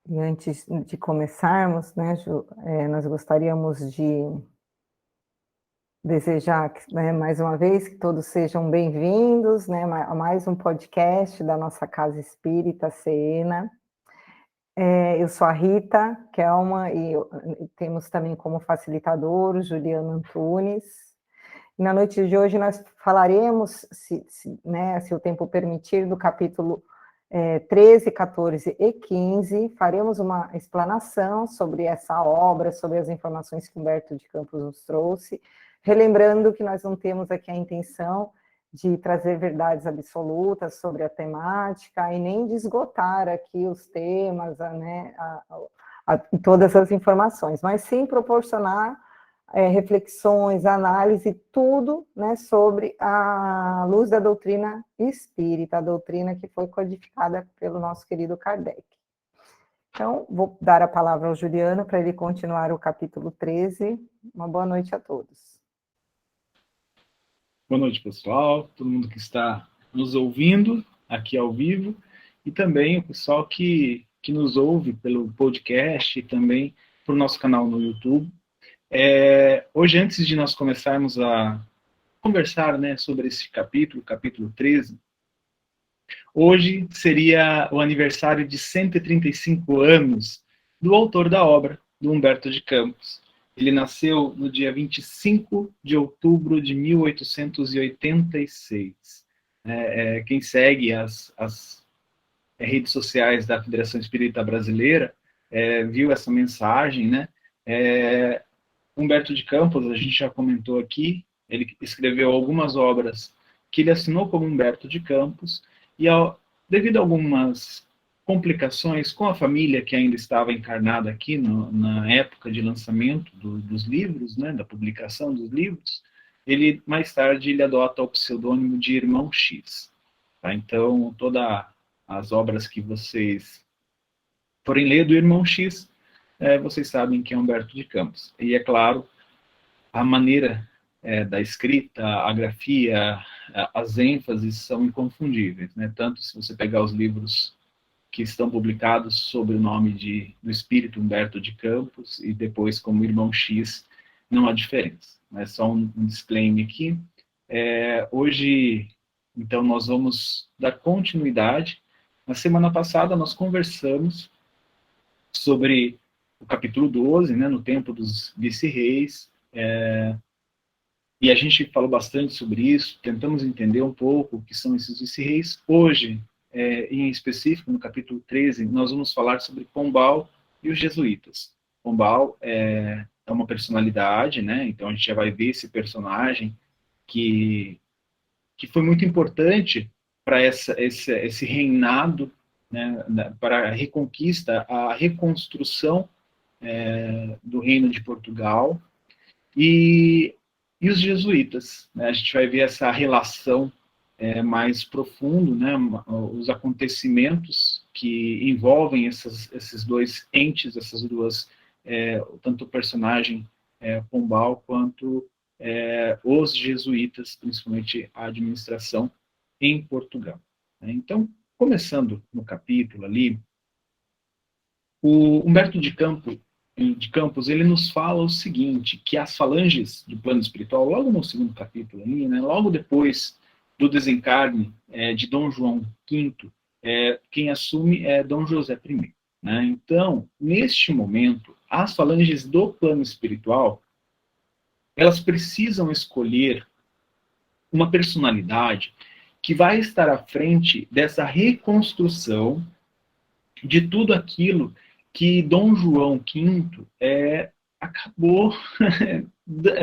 E antes de começarmos, né, Ju, nós gostaríamos de desejar, né, mais uma vez, que todos sejam bem-vindos, né, a mais um podcast da nossa Casa Espírita Seena. Eu sou a Rita Kelma e temos também como facilitador o Juliano Antunes. E na noite de hoje nós falaremos, se o tempo permitir, do capítulo 13, 14 e 15, faremos uma explanação sobre essa obra, sobre as informações que Humberto de Campos nos trouxe, relembrando que nós não temos aqui a intenção de trazer verdades absolutas sobre a temática e nem de esgotar aqui os temas, todas as informações, mas sim proporcionar reflexões, análise, tudo, né, sobre a luz da doutrina espírita, a doutrina que foi codificada pelo nosso querido Kardec. Então, vou dar a palavra ao Juliano para ele continuar o capítulo 13. Uma boa noite a todos. Boa noite, pessoal, todo mundo que está nos ouvindo aqui ao vivo e também o pessoal que nos ouve pelo podcast e também para o nosso canal no YouTube. Hoje, antes de nós começarmos a conversar, né, sobre esse capítulo 13, hoje seria o aniversário de 135 anos do autor da obra, do Humberto de Campos. Ele nasceu no dia 25 de outubro de 1886. Quem segue as redes sociais da Federação Espírita Brasileira viu essa mensagem, né? Humberto de Campos, a gente já comentou aqui, ele escreveu algumas obras que ele assinou como Humberto de Campos, e devido a algumas complicações com a família que ainda estava encarnada aqui na época de lançamento dos livros, né, da publicação dos livros, mais tarde ele adota o pseudônimo de Irmão X. Tá? Então, todas as obras que vocês forem ler do Irmão X, vocês sabem que é Humberto de Campos. E, é claro, a maneira da escrita, a grafia, as ênfases são inconfundíveis, né? Tanto se você pegar os livros que estão publicados sob o nome do espírito Humberto de Campos e depois como Irmão X, não há diferença. É só um disclaimer aqui. Hoje, então, nós vamos dar continuidade. Na semana passada, nós conversamos sobre o capítulo 12, né, no tempo dos vice-reis, e a gente falou bastante sobre isso, tentamos entender um pouco o que são esses vice-reis. Hoje, em específico, no capítulo 13, nós vamos falar sobre Pombal e os jesuítas. Pombal é uma personalidade, né? Então a gente já vai ver esse personagem que foi muito importante para esse reinado, né, para a reconquista, a reconstrução do reino de Portugal, e os jesuítas, né? A gente vai ver essa relação mais profundo, né? Os acontecimentos que envolvem esses dois entes, essas duas, tanto o personagem Pombal quanto os jesuítas, principalmente a administração em Portugal. Então, começando no capítulo ali, o Humberto de Campos, ele nos fala o seguinte, que as falanges do plano espiritual, logo no segundo capítulo ali, né, logo depois do desencarne de Dom João V, quem assume é Dom José I. Né? Então, neste momento, as falanges do plano espiritual, elas precisam escolher uma personalidade que vai estar à frente dessa reconstrução de tudo aquilo que Dom João V acabou,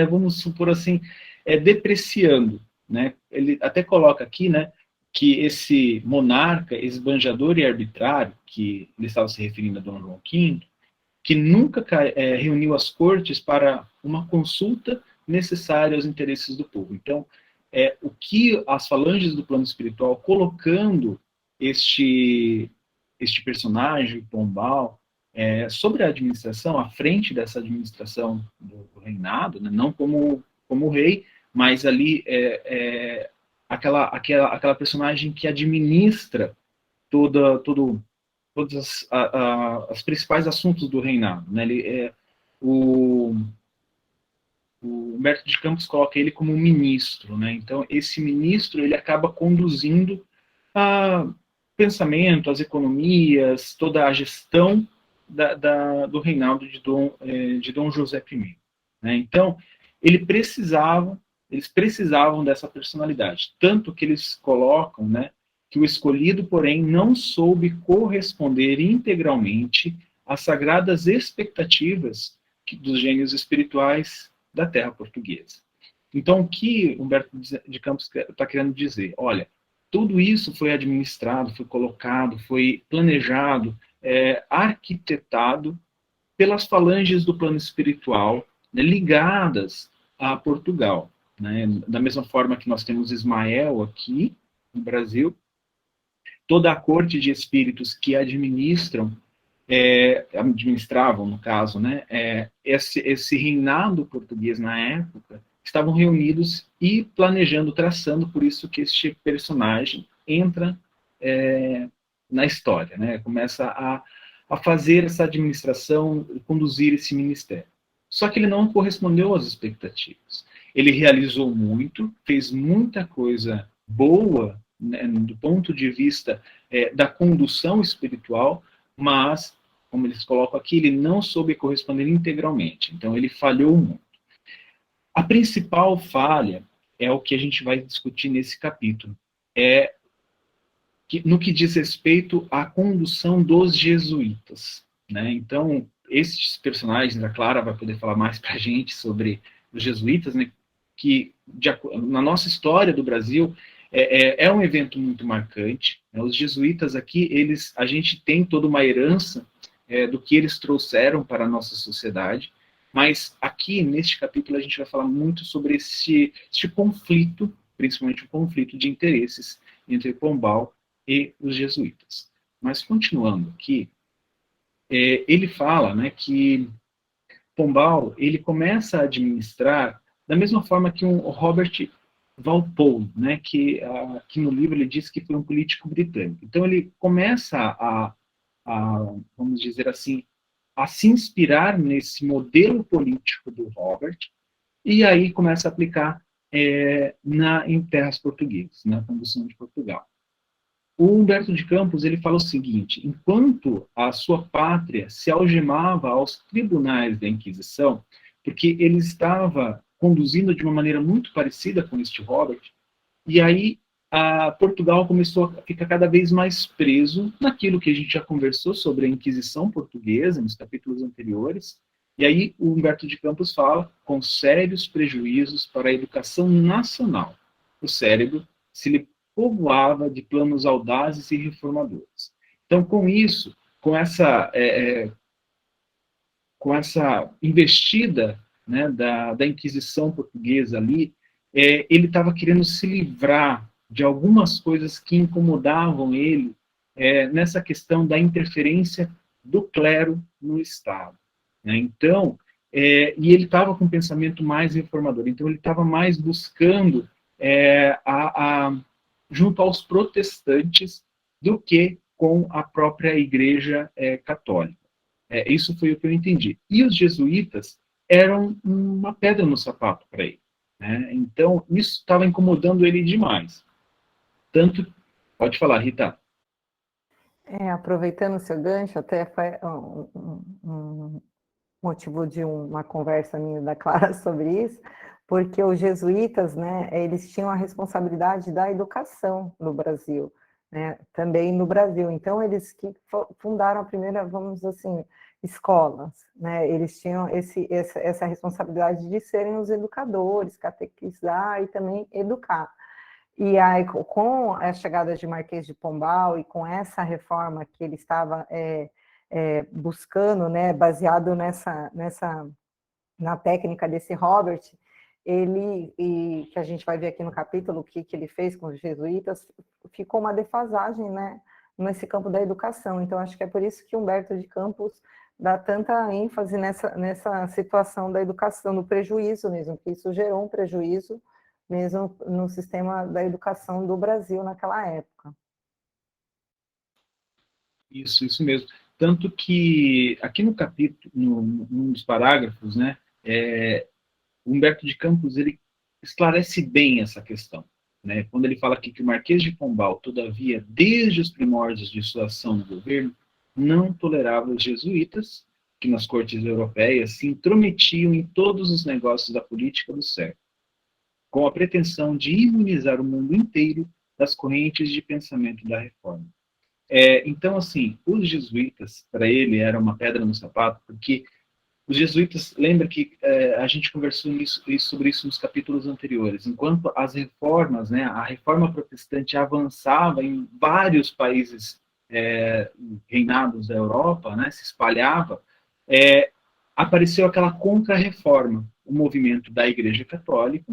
vamos supor assim, depreciando. Né? Ele até coloca aqui, né, que esse monarca esbanjador e arbitrário, que ele estava se referindo a Dom João V, que nunca reuniu as cortes para uma consulta necessária aos interesses do povo. Então, o que as falanges do plano espiritual, colocando este personagem, Pombal, sobre a administração, à frente dessa administração do reinado, né, não como rei, mas ali aquela personagem que administra todo todos os principais assuntos do reinado. Né? O Humberto de Campos coloca ele como ministro. Né? Então, esse ministro ele acaba conduzindo a pensamento, as economias, toda a gestão do reinado de Dom José I. Né? Então, eles precisavam dessa personalidade, tanto que eles colocam, né, que o escolhido, porém, não soube corresponder integralmente às sagradas expectativas dos gênios espirituais da terra portuguesa. Então, o que Humberto de Campos está querendo dizer? Olha, tudo isso foi administrado, foi colocado, foi planejado, arquitetado pelas falanges do plano espiritual, né, ligadas a Portugal. Né? Da mesma forma que nós temos Ismael aqui no Brasil, toda a corte de espíritos que administravam, no caso, né, esse reinado português na época, estavam reunidos e planejando, traçando, por isso que este personagem entra na história, né, começa a fazer essa administração, conduzir esse ministério. Só que ele não correspondeu às expectativas. Ele realizou muito, fez muita coisa boa, né, do ponto de vista da condução espiritual, mas, como eles colocam aqui, ele não soube corresponder integralmente. Então, ele falhou muito. A principal falha é o que a gente vai discutir nesse capítulo. No que diz respeito à condução dos jesuítas. Né? Então, esses personagens, a Clara vai poder falar mais para a gente sobre os jesuítas, né? Que na nossa história do Brasil é um evento muito marcante. Né? Os jesuítas aqui, a gente tem toda uma herança do que eles trouxeram para a nossa sociedade, mas aqui, neste capítulo, a gente vai falar muito sobre este conflito, principalmente o conflito de interesses entre Pombal e os jesuítas. Mas, continuando aqui, ele fala, né, que Pombal ele começa a administrar da mesma forma que um Robert Walpole, né, que aqui no livro ele diz que foi um político britânico. Então ele começa vamos dizer assim, a se inspirar nesse modelo político do Robert e aí começa a aplicar em terras portuguesas, na condução de Portugal. O Humberto de Campos ele fala o seguinte: enquanto a sua pátria se algemava aos tribunais da Inquisição, porque ele estava conduzindo de uma maneira muito parecida com este Robert, e aí Portugal começou a ficar cada vez mais preso naquilo que a gente já conversou sobre a Inquisição portuguesa nos capítulos anteriores. E aí o Humberto de Campos fala com sérios prejuízos para a educação nacional. O cérebro se lhe povoava de planos audazes e reformadores. Então, com isso, com essa investida, né, da Inquisição portuguesa ali, ele estava querendo se livrar de algumas coisas que incomodavam ele nessa questão da interferência do clero no Estado. Né? Então, e ele estava com um pensamento mais reformador, então ele estava mais buscando junto aos protestantes do que com a própria Igreja católica. Isso foi o que eu entendi. E os jesuítas eram uma pedra no sapato para ele. Né? Então, isso estava incomodando ele demais. Tanto. Pode falar, Rita. Aproveitando o seu gancho, até foi um motivo de uma conversa minha da Clara sobre isso, porque os jesuítas, né, eles tinham a responsabilidade da educação no Brasil, né, também no Brasil. Então, eles que fundaram a primeira, vamos dizer assim, escolas, né, eles tinham essa responsabilidade de serem os educadores, catequizar e também educar. E aí, com a chegada de Marquês de Pombal e com essa reforma que ele estava buscando, né, baseado na técnica desse Robert, e que a gente vai ver aqui no capítulo o que ele fez com os jesuítas, ficou uma defasagem, né, nesse campo da educação. Então, acho que é por isso que Humberto de Campos dá tanta ênfase nessa situação da educação, no prejuízo mesmo, que isso gerou um prejuízo mesmo no sistema da educação do Brasil naquela época. Isso mesmo. Tanto que aqui no capítulo, num dos parágrafos, né, Humberto de Campos ele esclarece bem essa questão, né? Quando ele fala aqui que o Marquês de Pombal, todavia, desde os primórdios de sua ação no governo, não tolerava os jesuítas, que nas cortes europeias se intrometiam em todos os negócios da política do século, com a pretensão de imunizar o mundo inteiro das correntes de pensamento da reforma. Então, assim, os jesuítas, para ele, era uma pedra no sapato, porque os jesuítas, lembra que a gente conversou sobre isso nos capítulos anteriores, enquanto as reformas, né, a reforma protestante avançava em vários países reinados da Europa, né, se espalhava, apareceu aquela contra-reforma, o movimento da Igreja Católica,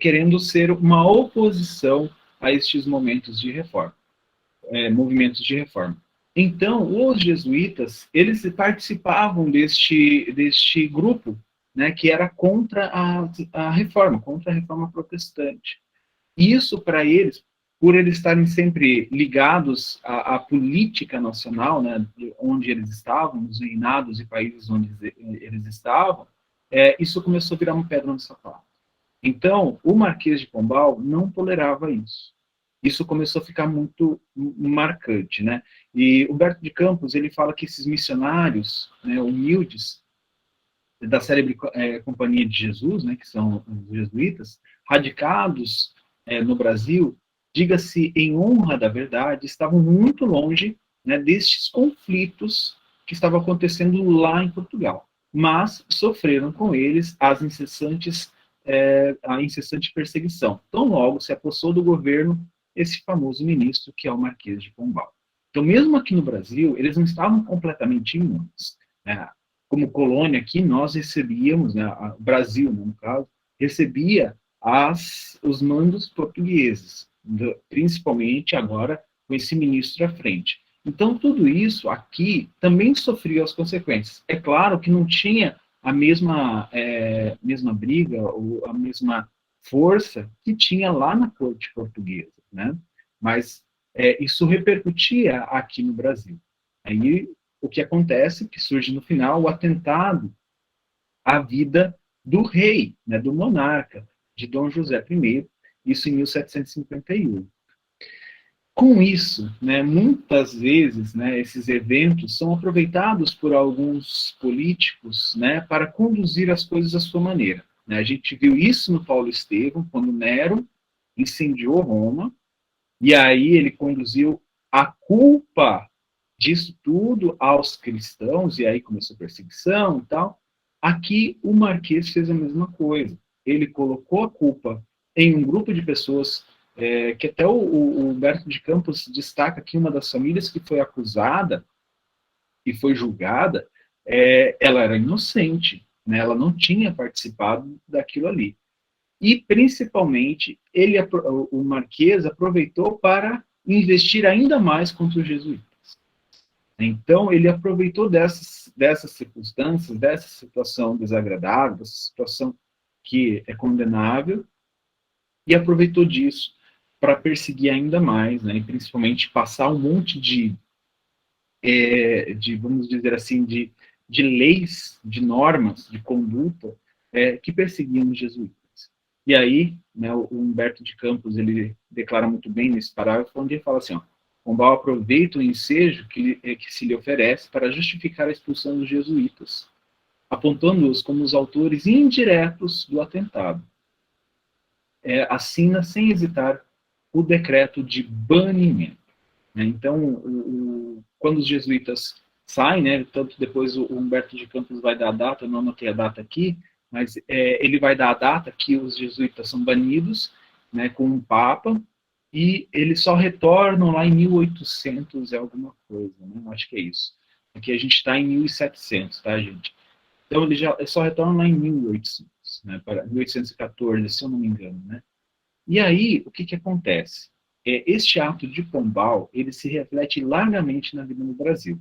querendo ser uma oposição a estes momentos de reforma, movimentos de reforma. Então, os jesuítas, eles participavam deste grupo, né, que era contra a reforma, contra a reforma protestante. Isso, para eles, por eles estarem sempre ligados à política nacional, né, onde eles estavam, nos reinados e países onde eles estavam, isso começou a virar uma pedra no sapato. Então, o Marquês de Pombal não tolerava isso. Isso começou a ficar muito marcante, né? E Humberto de Campos, ele fala que esses missionários, né, humildes, da célebre Companhia de Jesus, né, que são os jesuítas, radicados no Brasil, diga-se em honra da verdade, estavam muito longe, né, destes conflitos que estavam acontecendo lá em Portugal, mas sofreram com eles a incessante perseguição. Tão logo se apossou do governo esse famoso ministro que é o Marquês de Pombal. Então, mesmo aqui no Brasil, eles não estavam completamente imunes, né? Como colônia aqui, nós recebíamos, né, o Brasil, no caso, recebia os mandos portugueses, principalmente agora com esse ministro à frente. Então, tudo isso aqui também sofria as consequências. É claro que não tinha a mesma briga ou a mesma força que tinha lá na corte portuguesa, né? Mas isso repercutia aqui no Brasil. Aí o que acontece, que surge no final, o atentado à vida do rei, né, do monarca, de Dom José I, isso em 1751. Com isso, né, muitas vezes, né, esses eventos são aproveitados por alguns políticos, né, para conduzir as coisas à sua maneira. Né? A gente viu isso no Paulo Estevão, quando Nero incendiou Roma, e aí ele conduziu a culpa disso tudo aos cristãos, e aí começou a perseguição e tal. Aqui o Marquês fez a mesma coisa. Ele colocou a culpa em um grupo de pessoas que até o Humberto de Campos destaca que uma das famílias que foi acusada e foi julgada, ela era inocente, né? Ela não tinha participado daquilo ali. E, principalmente, o Marquês aproveitou para investir ainda mais contra os jesuítas. Então, ele aproveitou dessas circunstâncias, dessa situação desagradável, dessa situação que é condenável, e aproveitou disso para perseguir ainda mais, né, e principalmente passar um monte vamos dizer assim, de leis, de normas, de conduta que perseguiam os jesuítas. E aí, né, o Humberto de Campos ele declara muito bem nesse parágrafo, onde ele fala assim, ó, Pombal aproveita o ensejo que se lhe oferece para justificar a expulsão dos jesuítas, apontando-os como os autores indiretos do atentado. Assina, sem hesitar, o decreto de banimento. Né? Então, quando os jesuítas saem, né, tanto depois o Humberto de Campos vai dar a data, eu não anotei a data aqui, mas ele vai dar a data que os jesuítas são banidos, né, com um papa, e eles só retornam lá em 1800 e alguma coisa, né? Acho que é isso. Aqui a gente está em 1700, tá, gente? Então eles só retornam lá em 1800, né, para 1814, se eu não me engano, né? E aí, o que acontece? Este ato de Pombal, ele se reflete largamente na vida no Brasil.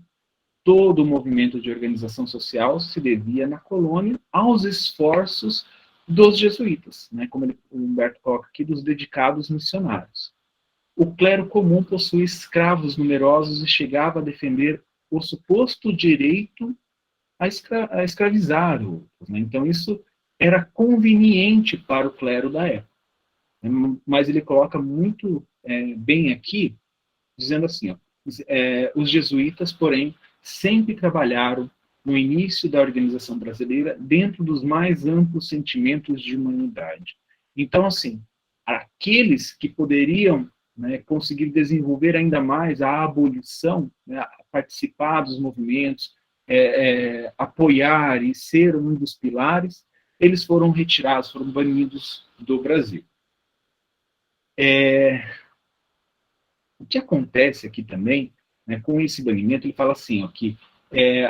Todo o movimento de organização social se devia na colônia aos esforços dos jesuítas, né, como o Humberto coloca aqui, dos dedicados missionários. o clero comum possuía escravos numerosos e chegava a defender o suposto direito a escravizar outros, né? Então, isso era conveniente para o clero da época. Mas ele coloca muito bem aqui, dizendo assim, ó, os jesuítas, porém, sempre trabalharam no início da organização brasileira dentro dos mais amplos sentimentos de humanidade. Então, assim, aqueles que poderiam, né, conseguir desenvolver ainda mais a abolição, né, participar dos movimentos, apoiar e ser um dos pilares, eles foram retirados, foram banidos do Brasil. O que acontece aqui também, né, com esse banimento, ele fala assim, ó, que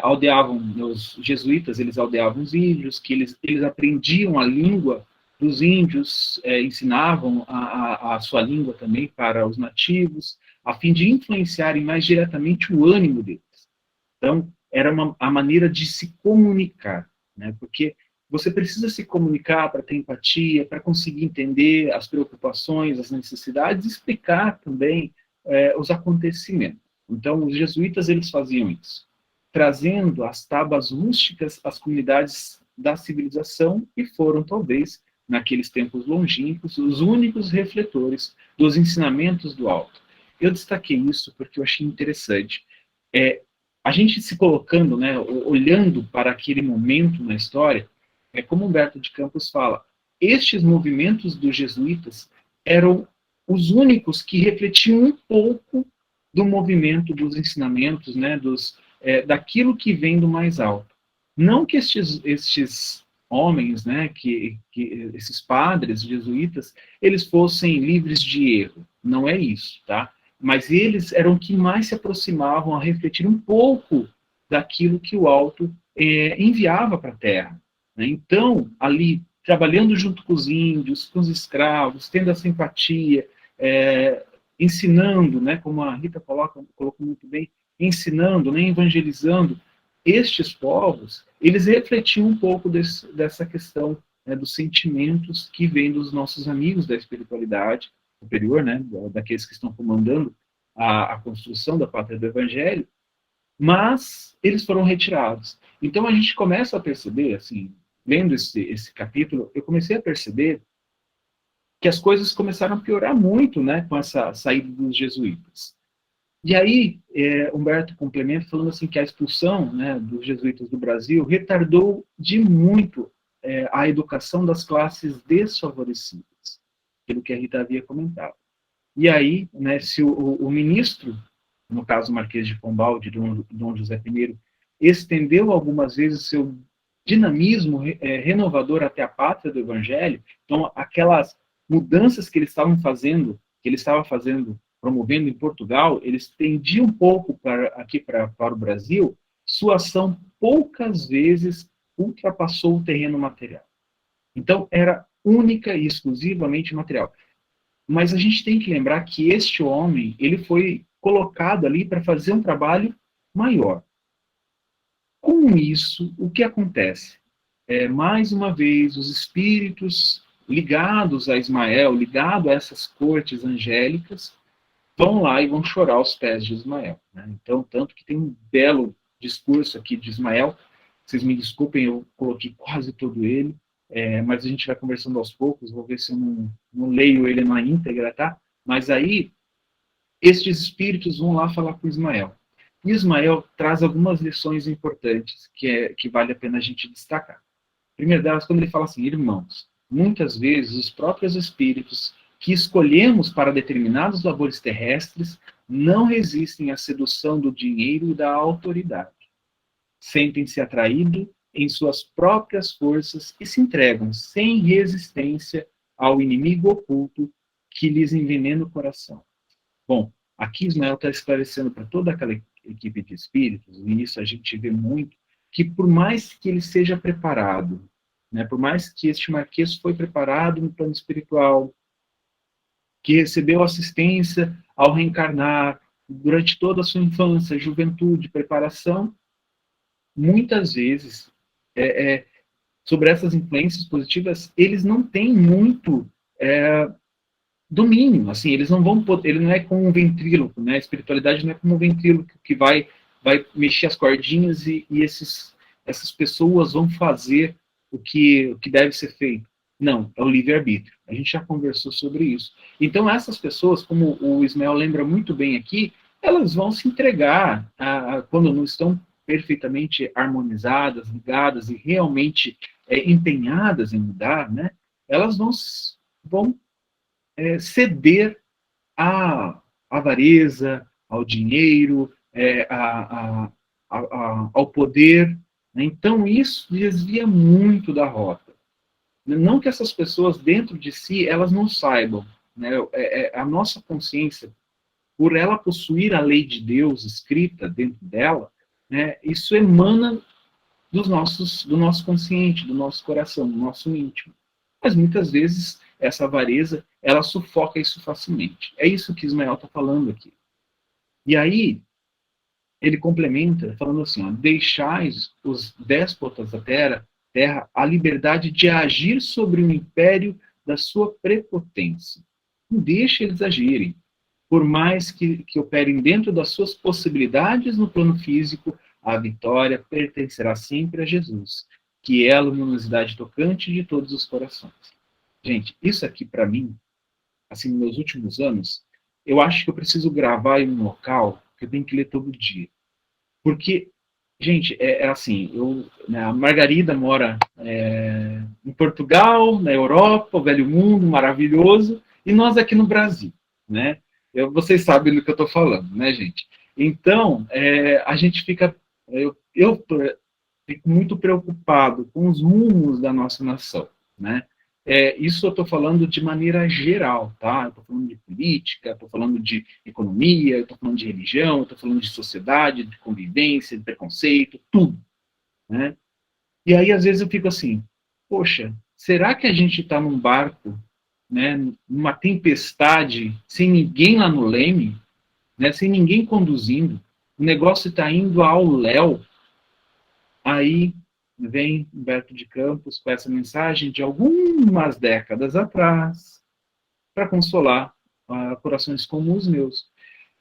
aldeavam, os jesuítas, eles aldeavam os índios, que eles aprendiam a língua dos índios, ensinavam a sua língua também para os nativos, a fim de influenciarem mais diretamente o ânimo deles. Então, era a maneira de se comunicar, né, porque você precisa se comunicar para ter empatia, para conseguir entender as preocupações, as necessidades, e explicar também os acontecimentos. Então, os jesuítas, eles faziam isso, trazendo as tábuas rústicas às comunidades da civilização, e foram, talvez, naqueles tempos longínquos, os únicos refletores dos ensinamentos do alto. Eu destaquei isso porque eu achei interessante. A gente se colocando, né, olhando para aquele momento na história, como Humberto de Campos fala, estes movimentos dos jesuítas eram os únicos que refletiam um pouco do movimento, dos ensinamentos, né, daquilo que vem do mais alto. Não que estes homens, né, que esses padres jesuítas, eles fossem livres de erro. Não é isso, tá? Mas eles eram que mais se aproximavam a refletir um pouco daquilo que o alto enviava para a Terra. Né? Então, ali, trabalhando junto com os índios, com os escravos, tendo essa empatia, ensinando, né, como a Rita colocou muito bem, ensinando, né, evangelizando estes povos, eles refletiam um pouco dessa questão, né, dos sentimentos que vêm dos nossos amigos da espiritualidade superior, né, daqueles que estão comandando a construção da pátria do Evangelho, mas eles foram retirados. Então a gente começa a perceber, assim, lendo esse capítulo, eu comecei a perceber que as coisas começaram a piorar muito, né, com essa saída dos jesuítas. E aí, Humberto complementa falando assim que a expulsão, né, dos jesuítas do Brasil retardou de muito a educação das classes desfavorecidas, pelo que a Rita havia comentado. E aí, né, se o ministro, no caso o Marquês de Pombal, de Dom José I, estendeu algumas vezes seu dinamismo renovador até a pátria do Evangelho, então aquelas mudanças que ele estava fazendo, promovendo em Portugal, ele estendia um pouco para o Brasil, sua ação poucas vezes ultrapassou o terreno material. Então, era única e exclusivamente material. Mas a gente tem que lembrar que este homem, ele foi colocado ali para fazer um trabalho maior. Com isso, o que acontece? Mais uma vez, os espíritos ligados a Ismael, ligados a essas cortes angélicas, vão lá e vão chorar aos pés de Ismael. Né? Então, tanto que tem um belo discurso aqui de Ismael, vocês me desculpem, eu coloquei quase todo ele, mas a gente vai conversando aos poucos, vou ver se eu não leio ele na íntegra, tá? Mas aí, estes espíritos vão lá falar com Ismael. E Ismael traz algumas lições importantes que vale a pena a gente destacar. Primeiro delas, quando ele fala assim, irmãos, muitas vezes os próprios espíritos que escolhemos para determinados labores terrestres não resistem à sedução do dinheiro e da autoridade. Sentem-se atraídos em suas próprias forças e se entregam sem resistência ao inimigo oculto que lhes envenena o coração. Bom, aqui Ismael está esclarecendo para toda aquela equipe de espíritos, e isso a gente vê muito, que por mais que ele seja preparado, né, por mais que este Marquês foi preparado no plano espiritual, que recebeu assistência ao reencarnar durante toda a sua infância, juventude, preparação, muitas vezes, sobre essas influências positivas, eles não têm muito domínio, assim, eles não vão poder, ele não é como um ventríloco, né? A espiritualidade não é como um ventríloco que vai mexer as cordinhas e essas pessoas vão fazer o que deve ser feito. Não, é o livre-arbítrio. A gente já conversou sobre isso. Então, essas pessoas, como o Ismael lembra muito bem aqui, elas vão se entregar quando não estão perfeitamente harmonizadas, ligadas e realmente empenhadas em mudar, né? Elas vão ceder à avareza, ao dinheiro, ao poder. Né? Então, isso desvia muito da rota. Não que essas pessoas, dentro de si, elas não saibam. Né? A nossa consciência, por ela possuir a lei de Deus escrita dentro dela, né, isso emana do nosso consciente, do nosso coração, do nosso íntimo. Mas muitas vezes essa avareza, ela sufoca isso facilmente. É isso que Ismael está falando aqui. E aí, ele complementa falando assim, ó, deixais os déspotas da terra a liberdade de agir sobre o império da sua prepotência. Não deixe eles agirem. Por mais que operem dentro das suas possibilidades no plano físico, a vitória pertencerá sempre a Jesus, que é a luminosidade tocante de todos os corações. Gente, isso aqui para mim, assim, nos meus últimos anos, eu acho que eu preciso gravar em um local que eu tenho que ler todo dia. Porque, gente, é assim, né, a Margarida mora em Portugal, na Europa, o velho mundo, maravilhoso, e nós aqui no Brasil, né? Vocês sabem do que eu estou falando, né, gente? Então, a gente fica... Eu fico muito preocupado com os rumos da nossa nação, né? Isso eu estou falando de maneira geral, tá? Eu estou falando de política, estou falando de economia, estou falando de religião, estou falando de sociedade, de convivência, de preconceito, tudo, né? E aí, às vezes, eu fico assim, poxa, será que a gente está num barco, né, numa tempestade, sem ninguém lá no leme, né, sem ninguém conduzindo, o negócio está indo ao léu? Aí vem Humberto de Campos com essa mensagem de algumas décadas atrás, para consolar corações como os meus,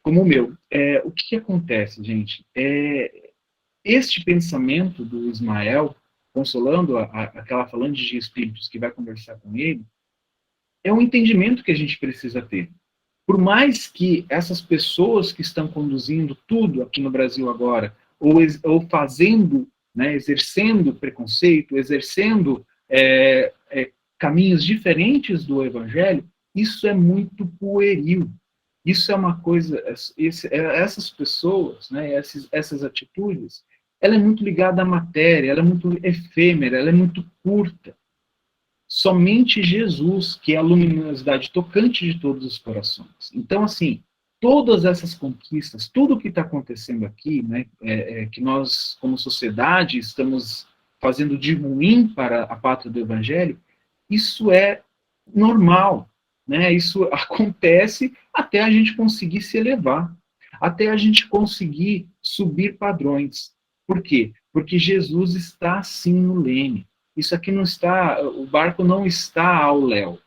como o meu. O que acontece, gente? Este pensamento do Ismael, consolando aquela falante de espíritos que vai conversar com ele, é um entendimento que a gente precisa ter. Por mais que essas pessoas que estão conduzindo tudo aqui no Brasil agora, ou fazendo, né, exercendo preconceito, exercendo caminhos diferentes do Evangelho, isso é muito pueril. Isso é uma coisa, essas pessoas, né, essas atitudes, ela é muito ligada à matéria, ela é muito efêmera, ela é muito curta. Somente Jesus, que é a luminosidade tocante de todos os corações. Então, assim, todas essas conquistas, tudo o que está acontecendo aqui, né, que nós, como sociedade, estamos fazendo de ruim para a pátria do Evangelho, isso é normal, né? Isso acontece até a gente conseguir se elevar, até a gente conseguir subir padrões. Por quê? Porque Jesus está assim no leme. Isso aqui não está, o barco não está ao léu.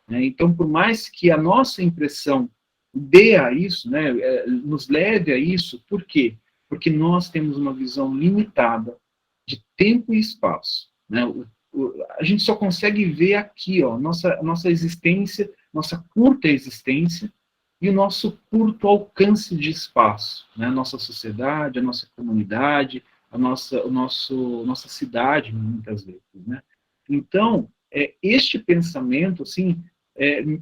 Né? Então, por mais que a nossa impressão dê a isso, né, nos leve a isso, por quê? Porque nós temos uma visão limitada de tempo e espaço. Né? A gente só consegue ver aqui, ó, nossa existência, nossa curta existência e o nosso curto alcance de espaço. Né? A nossa sociedade, a nossa comunidade, nossa cidade, muitas vezes. Né? Então, este pensamento, assim,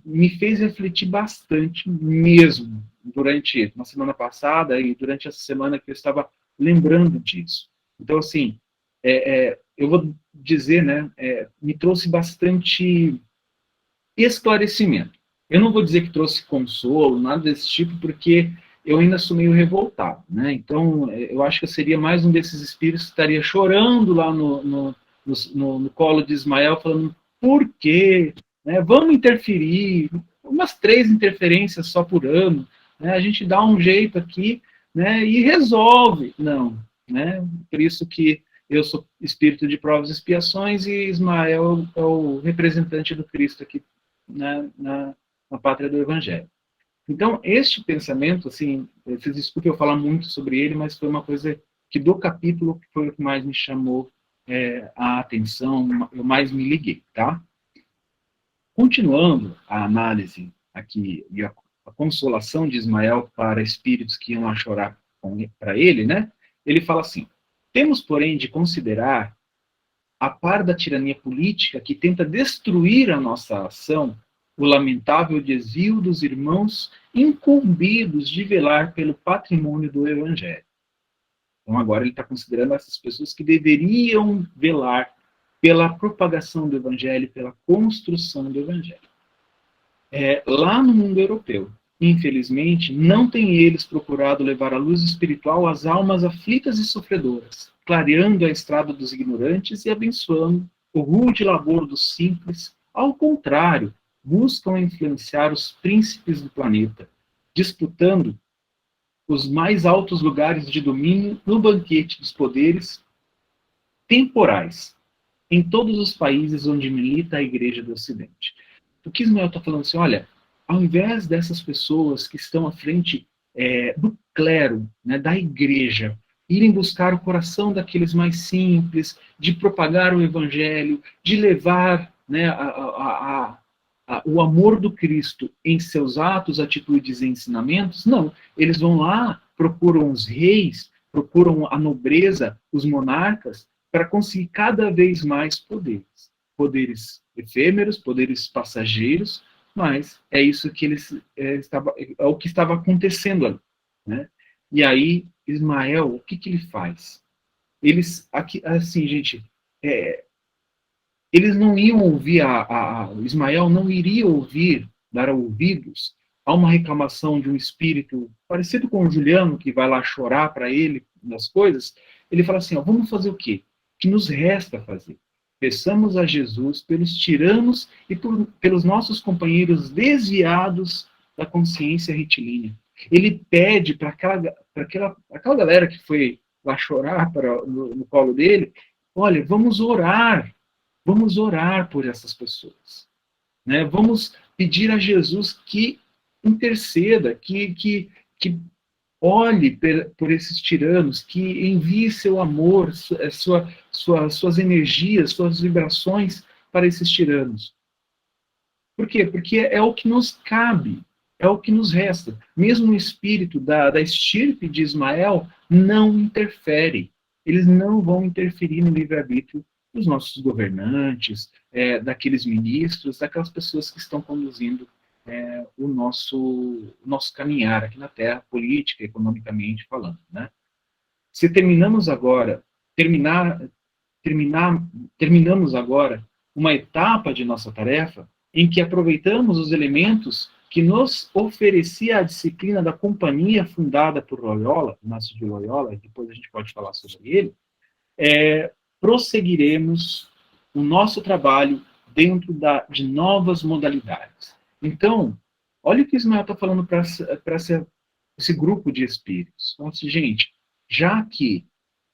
me fez refletir bastante mesmo durante uma semana passada e durante essa semana que eu estava lembrando disso. Então, assim, eu vou dizer, né, me trouxe bastante esclarecimento. Eu não vou dizer que trouxe consolo, nada desse tipo, porque eu ainda sou meio revoltado, né? Então, eu acho que eu seria mais um desses espíritos que estaria chorando lá no colo de Ismael, falando, por quê? Né? Vamos interferir, umas 3 interferências só por ano, né? A gente dá um jeito aqui, né? E resolve. Não, né? Por isso que eu sou espírito de provas e expiações e Ismael é o representante do Cristo aqui na na pátria do Evangelho. Então, este pensamento, assim, vocês desculpem eu falar muito sobre ele, mas foi uma coisa que do capítulo foi o que mais me chamou a atenção, eu mais me liguei, tá? Continuando a análise aqui e a consolação de Ismael para espíritos que iam lá chorar para ele, né? Ele fala assim: temos, porém, de considerar, a par da tirania política que tenta destruir a nossa ação, o lamentável desvio dos irmãos incumbidos de velar pelo patrimônio do Evangelho. Então, agora ele está considerando essas pessoas que deveriam velar pela propagação do Evangelho, pela construção do Evangelho. Lá no mundo europeu, infelizmente, não têm eles procurado levar a luz espiritual às almas aflitas e sofredoras, clareando a estrada dos ignorantes e abençoando o rude labor dos simples. Ao contrário, buscam influenciar os príncipes do planeta, disputando os mais altos lugares de domínio no banquete dos poderes temporais, em todos os países onde milita a Igreja do Ocidente. O que Ismael está falando assim, olha, ao invés dessas pessoas que estão à frente do clero, né, da igreja, irem buscar o coração daqueles mais simples, de propagar o evangelho, de levar, né, o amor do Cristo em seus atos, atitudes e ensinamentos, não. Eles vão lá, procuram os reis, procuram a nobreza, os monarcas, para conseguir cada vez mais poderes. Poderes efêmeros, poderes passageiros, mas é isso que é o que estava acontecendo ali, né? E aí Ismael, o que ele faz? Eles aqui, assim, gente, eles não iam ouvir Ismael não iria dar ouvidos a uma reclamação de um espírito parecido com o Juliano que vai lá chorar para ele das coisas. Ele fala assim: ó, vamos fazer o quê? O que nos resta fazer? Peçamos a Jesus pelos tiranos e pelos nossos companheiros desviados da consciência retilínea. Ele pede para aquela galera que foi lá chorar no colo dele: olha, vamos orar por essas pessoas. Né? Vamos pedir a Jesus que interceda, que olhe por esses tiranos, que envie seu amor, suas energias, suas vibrações para esses tiranos. Por quê? Porque é o que nos cabe, é o que nos resta. Mesmo o espírito da estirpe de Ismael não interfere. Eles não vão interferir no livre-arbítrio dos nossos governantes, daqueles ministros, daquelas pessoas que estão conduzindo o nosso caminhar aqui na Terra, política, economicamente falando, né? Se terminamos agora uma etapa de nossa tarefa em que aproveitamos os elementos que nos oferecia a disciplina da companhia fundada por Loyola, Inácio de Loyola, depois a gente pode falar sobre ele, prosseguiremos o nosso trabalho dentro de novas modalidades. Então, olha o que Ismael está falando para esse grupo de espíritos. Então, assim, gente, já que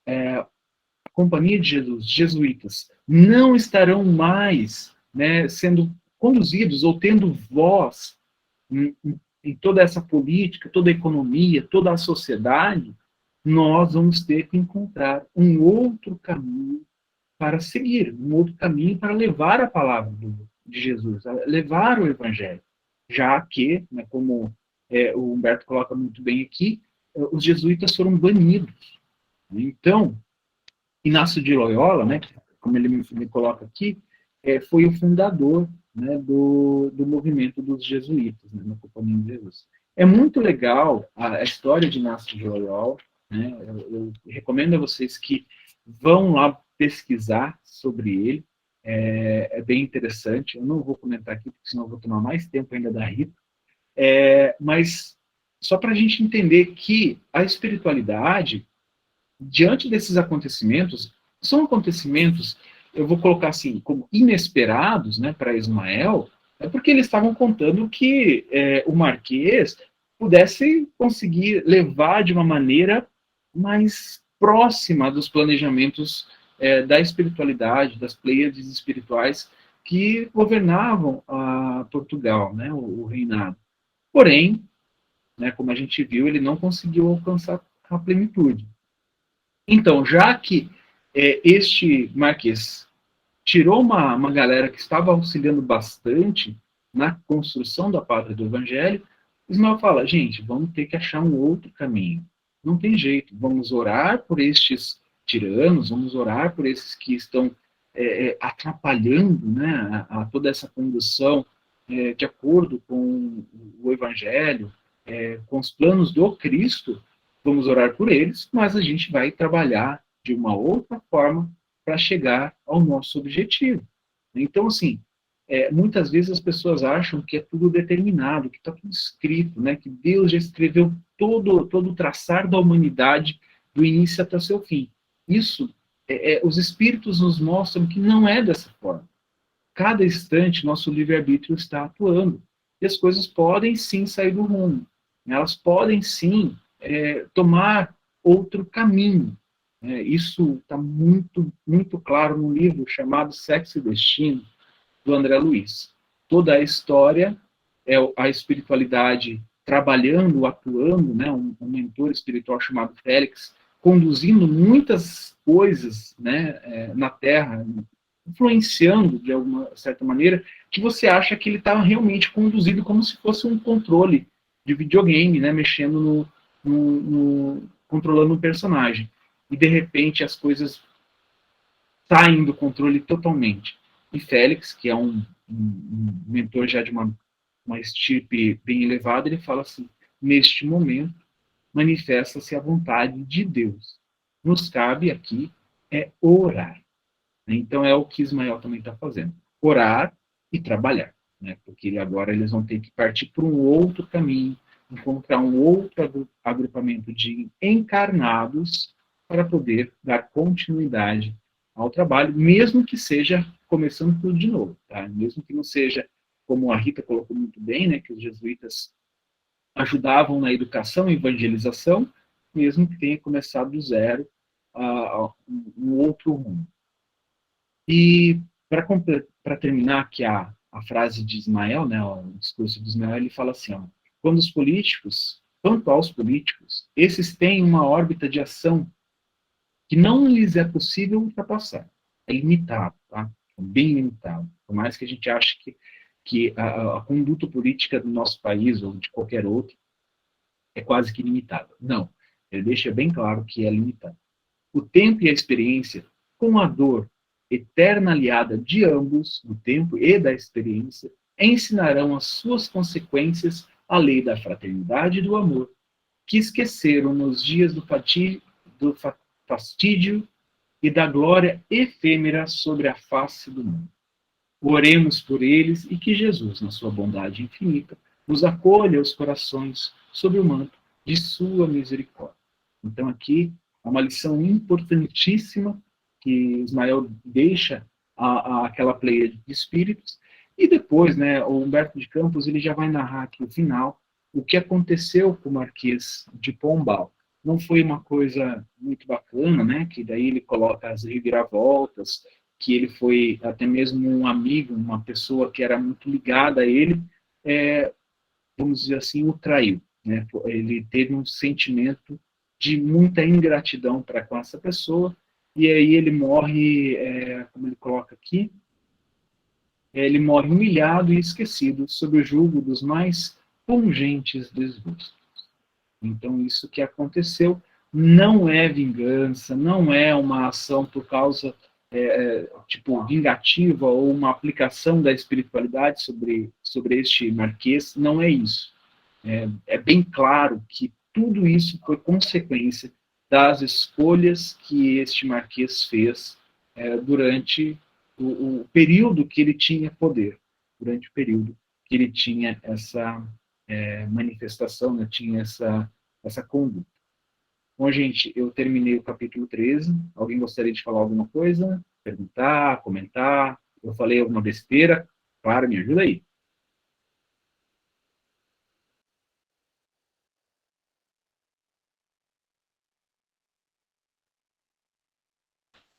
a Companhia de Jesus, jesuítas, não estarão mais, né, sendo conduzidos ou tendo voz em toda essa política, toda a economia, toda a sociedade, nós vamos ter que encontrar um outro caminho para seguir, um outro caminho para levar a palavra de Jesus, levar o evangelho, já que, né, como o Humberto coloca muito bem aqui, os jesuítas foram banidos. Então, Inácio de Loyola, né, como ele me coloca aqui, foi o fundador, né, do movimento dos jesuítas, né, na Companhia de Jesus. É muito legal a história de Inácio de Loyola, né, eu recomendo a vocês que vão lá pesquisar sobre ele, é bem interessante. Eu não vou comentar aqui, porque senão eu vou tomar mais tempo ainda da Rita, mas só para a gente entender que a espiritualidade, diante desses acontecimentos, são acontecimentos, eu vou colocar assim, como inesperados, né, para Ismael, porque eles estavam contando que o Marquês pudesse conseguir levar de uma maneira mais próxima dos planejamentos da espiritualidade, das pleiades espirituais que governavam Portugal, né, o reinado. Porém, né, como a gente viu, ele não conseguiu alcançar a plenitude. Então, já que este marquês tirou uma galera que estava auxiliando bastante na construção da pátria do evangelho, Ismael fala, gente, vamos ter que achar um outro caminho. Não tem jeito, vamos orar por estes tiranos, vamos orar por esses que estão atrapalhando, né, a toda essa condução de acordo com o evangelho, com os planos do Cristo, vamos orar por eles, mas a gente vai trabalhar de uma outra forma para chegar ao nosso objetivo. Então, assim, muitas vezes as pessoas acham que é tudo determinado, que está tudo escrito, né? Que Deus já escreveu todo o traçar da humanidade do início até o seu fim. Isso, os espíritos nos mostram que não é dessa forma. Cada instante, nosso livre-arbítrio está atuando. E as coisas podem sim sair do rumo. Elas podem sim tomar outro caminho. Isso está muito, muito claro no livro chamado Sexo e Destino, do André Luiz. Toda a história é a espiritualidade trabalhando, atuando, né, um mentor espiritual chamado Félix, conduzindo muitas coisas, né, na Terra, influenciando de alguma certa maneira, que você acha que ele está realmente conduzido como se fosse um controle de videogame, né, mexendo controlando um personagem. E de repente as coisas saem do controle totalmente. E Félix, que é um mentor já de uma estirpe bem elevada, ele fala assim: neste momento manifesta-se a vontade de Deus. Nos cabe aqui orar. Então é o que Ismael também está fazendo: orar e trabalhar, né? Porque agora eles vão ter que partir para um outro caminho, encontrar um outro agrupamento de encarnados para poder dar continuidade ao trabalho, mesmo que seja começando tudo de novo, tá? Mesmo que não seja, como a Rita colocou muito bem, né, que os jesuítas ajudavam na educação e evangelização, mesmo que tenha começado do zero um outro rumo. E para terminar aqui a frase de Ismael, né, o discurso de Ismael, ele fala assim, ó, quando os políticos, quanto aos políticos, esses têm uma órbita de ação que não lhes é possível ultrapassar. É limitado, tá? É bem limitado. Por mais que a gente ache que a conduta política do nosso país ou de qualquer outro é quase que limitada. Não. Ele deixa bem claro que é limitado. O tempo e a experiência, com a dor eterna aliada de ambos, do tempo e da experiência, ensinarão as suas consequências a lei da fraternidade e do amor, que esqueceram nos dias do fastídio e da glória efêmera sobre a face do mundo. Oremos por eles e que Jesus, na sua bondade infinita, nos acolha os corações sob o manto de sua misericórdia. Então, aqui é uma lição importantíssima que Ismael deixa àquela pleia de espíritos. E depois, né, o Humberto de Campos ele já vai narrar aqui o final, o que aconteceu com o Marquês de Pombal. Não foi uma coisa muito bacana, né, que daí ele coloca as reviravoltas, que ele foi até mesmo um amigo, uma pessoa que era muito ligada a ele, vamos dizer assim, o traiu. Né? Ele teve um sentimento de muita ingratidão para com essa pessoa, e aí ele morre, como ele coloca aqui, ele morre humilhado e esquecido sob o jugo dos mais pungentes desgostos. Então, isso que aconteceu não é vingança, não é uma ação por causa, tipo, vingativa ou uma aplicação da espiritualidade sobre este marquês, não é isso. É bem claro que tudo isso foi consequência das escolhas que este marquês fez durante o período que ele tinha poder, durante o período que ele tinha essa manifestação, né, tinha essa conduta. Bom, gente, eu terminei o capítulo 13. Alguém gostaria de falar alguma coisa? Perguntar, comentar? Eu falei alguma besteira? Claro, me ajuda aí.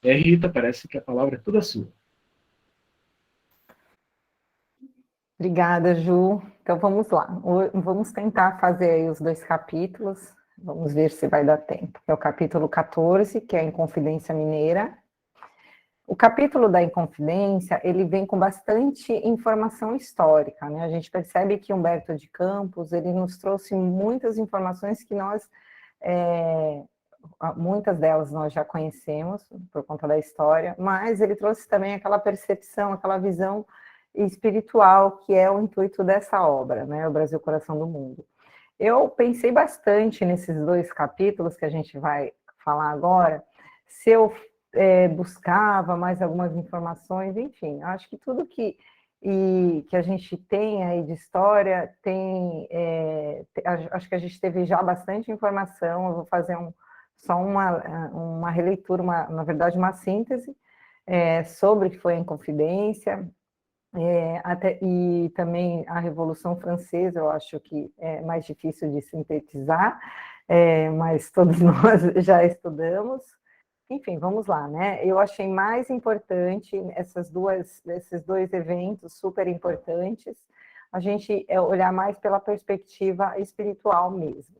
Rita, parece que a palavra é toda sua. Obrigada, Ju. Então vamos lá. Vamos tentar fazer aí os 2 capítulos. Vamos ver se vai dar tempo. É o capítulo 14, que é a Inconfidência Mineira. O capítulo da Inconfidência, ele vem com bastante informação histórica, né? A gente percebe que Humberto de Campos, ele nos trouxe muitas informações que nós, muitas delas nós já conhecemos por conta da história, mas ele trouxe também aquela percepção, aquela visão espiritual que é o intuito dessa obra, né? O Brasil, Coração do Mundo. Eu pensei bastante nesses 2 capítulos que a gente vai falar agora, se eu buscava mais algumas informações, enfim, acho que tudo que a gente tem aí de história acho que a gente teve já bastante informação. Eu vou fazer só uma releitura, na verdade, uma síntese sobre o que foi a Inconfidência, e também a Revolução Francesa. Eu acho que é mais difícil de sintetizar, mas todos nós já estudamos. Enfim, vamos lá, né? Eu achei mais importante esses 2 eventos super importantes, a gente olhar mais pela perspectiva espiritual mesmo.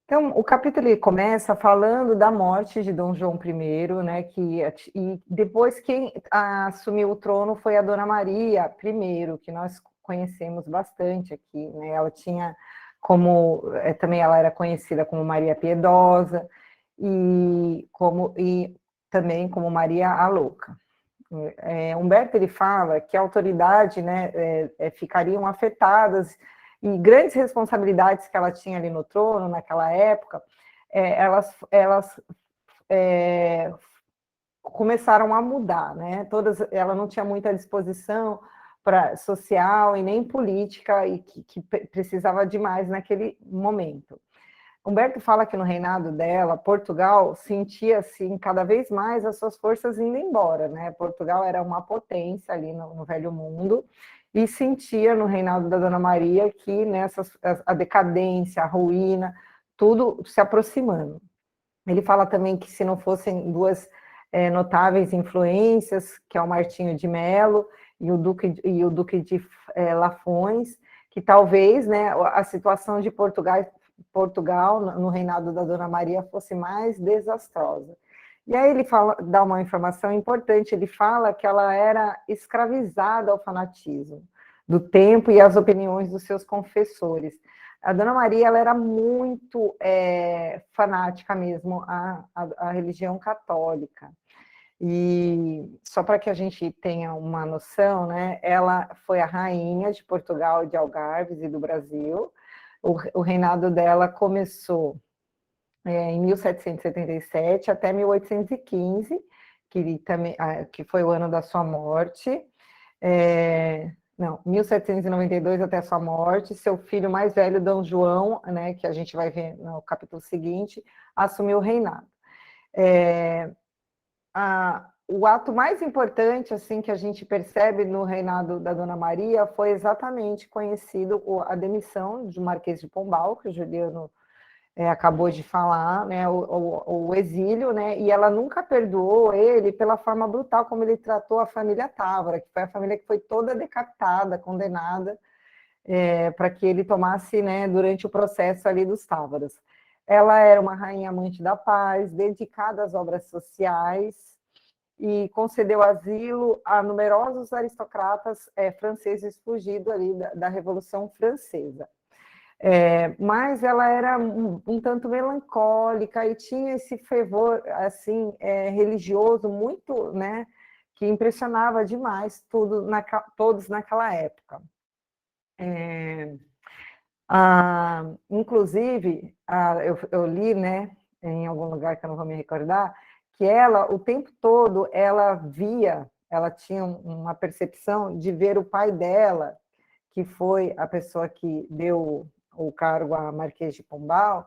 Então, o capítulo ele começa falando da morte de Dom João I, né? E depois quem assumiu o trono foi a Dona Maria I, que nós conhecemos bastante aqui, né? Ela tinha também ela era conhecida como Maria Piedosa e também como Maria a Louca. Humberto ele fala que a autoridade, né, ficariam afetadas, e grandes responsabilidades que ela tinha ali no trono naquela época, elas começaram a mudar, né? Ela não tinha muita disposição social e nem política, e que precisava de mais naquele momento. Humberto fala que no reinado dela, Portugal sentia assim cada vez mais as suas forças indo embora, né? Portugal era uma potência ali no Velho Mundo, e sentia no reinado da Dona Maria que a decadência, a ruína, tudo se aproximando. Ele fala também que se não fossem 2 notáveis influências, que é o Martinho de Melo e o Duque de Lafões, que talvez, né, a situação de Portugal no reinado da Dona Maria fosse mais desastrosa. E aí ele dá uma informação importante. Ele fala que ela era escravizada ao fanatismo do tempo e às opiniões dos seus confessores. A Dona Maria, ela era muito fanática mesmo à religião católica. E só para que a gente tenha uma noção, né, ela foi a rainha de Portugal, de Algarves e do Brasil. O reinado dela começou em 1777 até 1815, que foi o ano da sua morte. Não, 1792 até a sua morte. Seu filho mais velho, Dom João, né, que a gente vai ver no capítulo seguinte, assumiu o reinado. O ato mais importante assim que a gente percebe no reinado da Dona Maria foi exatamente conhecido a demissão do Marquês de Pombal, que o Juliano acabou de falar, né, o exílio, né, e ela nunca perdoou ele pela forma brutal como ele tratou a família Távora, que foi a família que foi toda decapitada, condenada, para que ele tomasse, né, durante o processo ali dos Távoras. Ela era uma rainha amante da paz, dedicada às obras sociais, e concedeu asilo a numerosos aristocratas franceses fugidos ali da Revolução Francesa. Mas ela era um tanto melancólica e tinha esse fervor assim, religioso muito, né, que impressionava demais todos naquela época. Inclusive, eu li, né, em algum lugar que eu não vou me recordar, que ela, o tempo todo, ela tinha uma percepção de ver o pai dela, que foi a pessoa que deu o cargo a Marquês de Pombal,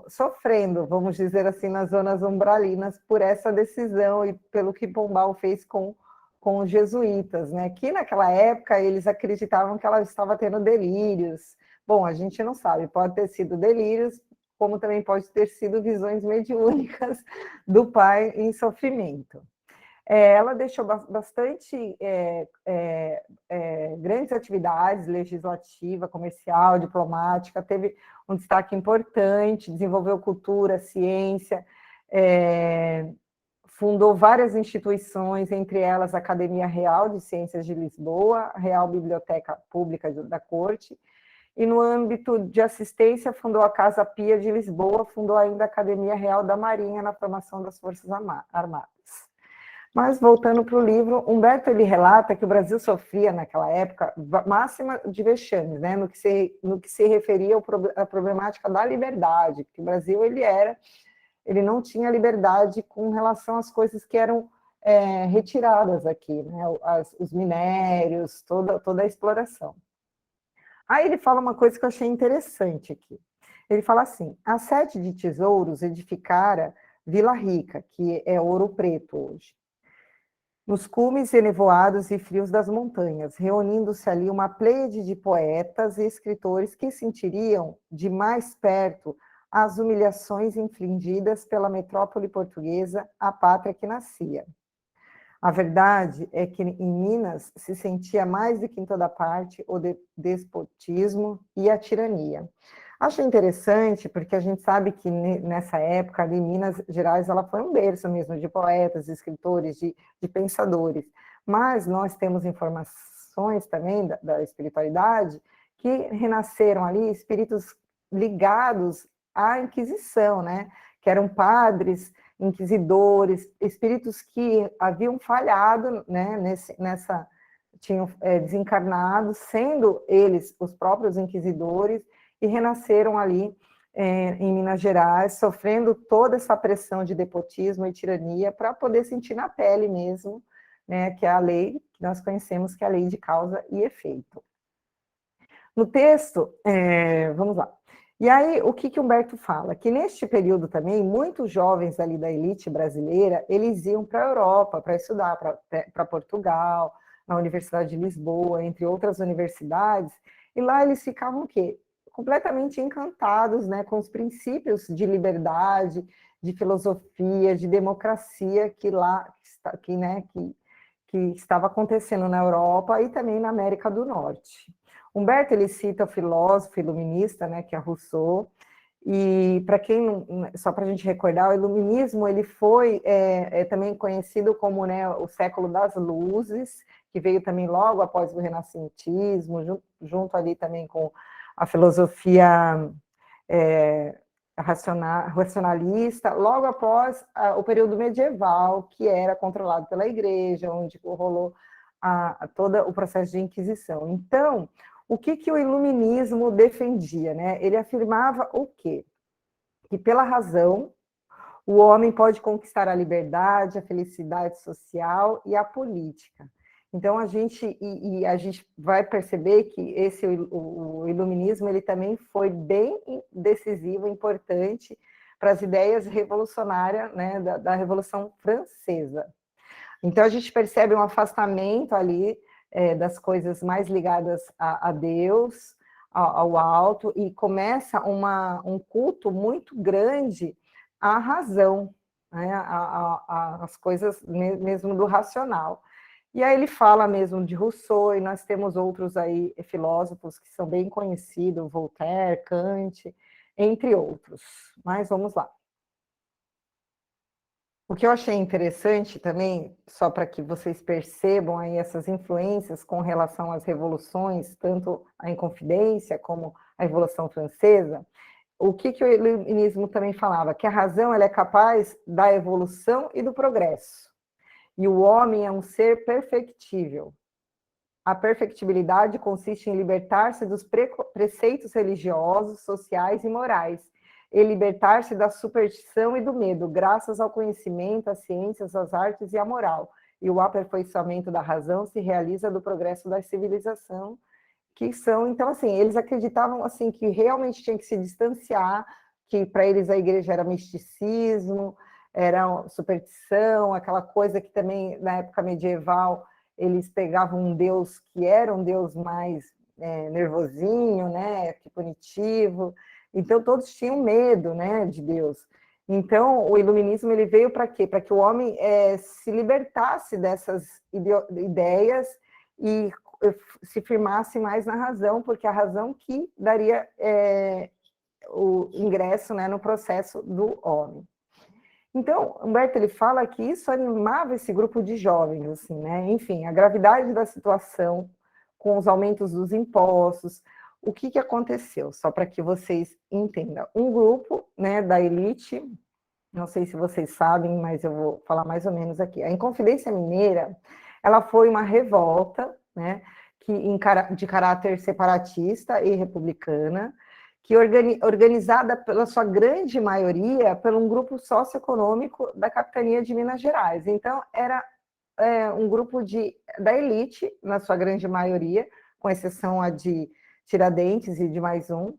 sofrendo, vamos dizer assim, nas zonas umbralinas por essa decisão e pelo que Pombal fez com os jesuítas, né? Que naquela época eles acreditavam que ela estava tendo delírios. Bom, a gente não sabe, pode ter sido delírios, como também pode ter sido visões mediúnicas do pai em sofrimento. Ela deixou bastante grandes atividades legislativa, comercial, diplomática, teve um destaque importante, desenvolveu cultura, ciência, fundou várias instituições, entre elas a Academia Real de Ciências de Lisboa, a Real Biblioteca Pública da Corte, e no âmbito de assistência fundou a Casa Pia de Lisboa, fundou ainda a Academia Real da Marinha na formação das Forças Armadas. Mas, voltando para o livro, Humberto ele relata que o Brasil sofria, naquela época, máxima de vexames, né, no que se referia à problemática da liberdade, porque o Brasil ele não tinha liberdade com relação às coisas que eram retiradas aqui, né, os minérios, toda a exploração. Aí ele fala uma coisa que eu achei interessante aqui. Ele fala assim, a Sete de Tesouros edificara Vila Rica, que é Ouro Preto hoje, nos cumes enevoados e frios das montanhas, reunindo-se ali uma pleiade de poetas e escritores que sentiriam de mais perto as humilhações infligidas pela metrópole portuguesa à pátria que nascia. A verdade é que em Minas se sentia mais do que em toda parte o despotismo e a tirania. Acho interessante porque a gente sabe que nessa época ali, Minas Gerais ela foi um berço mesmo de poetas, escritores, de pensadores, mas nós temos informações também da espiritualidade que renasceram ali espíritos ligados à Inquisição, né? Que eram padres, inquisidores, espíritos que haviam falhado, né, tinham desencarnado, sendo eles os próprios inquisidores, e renasceram ali em Minas Gerais, sofrendo toda essa pressão de despotismo e tirania para poder sentir na pele mesmo, né, que é a lei que nós conhecemos, que é a lei de causa e efeito. No texto, vamos lá. E aí, o que Humberto fala? Que neste período também, muitos jovens ali da elite brasileira, eles iam para a Europa para estudar, para Portugal, na Universidade de Lisboa, entre outras universidades, e lá eles ficavam o quê? Completamente encantados, né, com os princípios de liberdade, de filosofia, de democracia que estava acontecendo na Europa e também na América do Norte. Humberto ele cita o filósofo iluminista, né, que é Rousseau, e para quem só para a gente recordar, o iluminismo ele foi também conhecido como, né, o século das luzes, que veio também logo após o renascentismo, junto ali também com a filosofia racionalista, logo após o período medieval, que era controlado pela igreja, onde rolou todo o processo de Inquisição. Então, o que o iluminismo defendia, né? Ele afirmava o quê? Que pela razão, o homem pode conquistar a liberdade, a felicidade social e a política. Então, a gente vai perceber que o iluminismo ele também foi bem decisivo, importante para as ideias revolucionárias, né, da Revolução Francesa. Então, a gente percebe um afastamento ali das coisas mais ligadas a Deus, ao alto, e começa um culto muito grande à razão, né, as coisas mesmo do racional. E aí ele fala mesmo de Rousseau, e nós temos outros aí filósofos que são bem conhecidos, Voltaire, Kant, entre outros. Mas vamos lá. O que eu achei interessante também, só para que vocês percebam aí essas influências com relação às revoluções, tanto a Inconfidência como a Revolução Francesa, o que o iluminismo também falava? Que a razão ela é capaz da evolução e do progresso. E o homem é um ser perfectível. A perfectibilidade consiste em libertar-se dos preceitos religiosos, sociais e morais, e libertar-se da superstição e do medo, graças ao conhecimento, às ciências, às artes e à moral. E o aperfeiçoamento da razão se realiza do progresso da civilização, que são, então, assim, eles acreditavam, assim, que realmente tinha que se distanciar, que para eles a igreja era misticismo, era superstição, aquela coisa que também, na época medieval, eles pegavam um Deus que era um Deus mais nervosinho, né, que punitivo, então todos tinham medo, né, de Deus. Então, o iluminismo ele veio para quê? Para que o homem se libertasse dessas ideias e se firmasse mais na razão, porque a razão que daria o ingresso, né, no processo do homem. Então, Humberto ele fala que isso animava esse grupo de jovens, assim, né? Enfim, a gravidade da situação, com os aumentos dos impostos, o que, que aconteceu? Só para que vocês entendam. Um grupo, né, da elite, não sei se vocês sabem, mas eu vou falar mais ou menos aqui. A Inconfidência Mineira, ela foi uma revolta, né, de caráter separatista e republicana, que organizada pela sua grande maioria por um grupo socioeconômico da capitania de Minas Gerais. Então, era um grupo da elite, na sua grande maioria, com exceção a de Tiradentes e de mais um,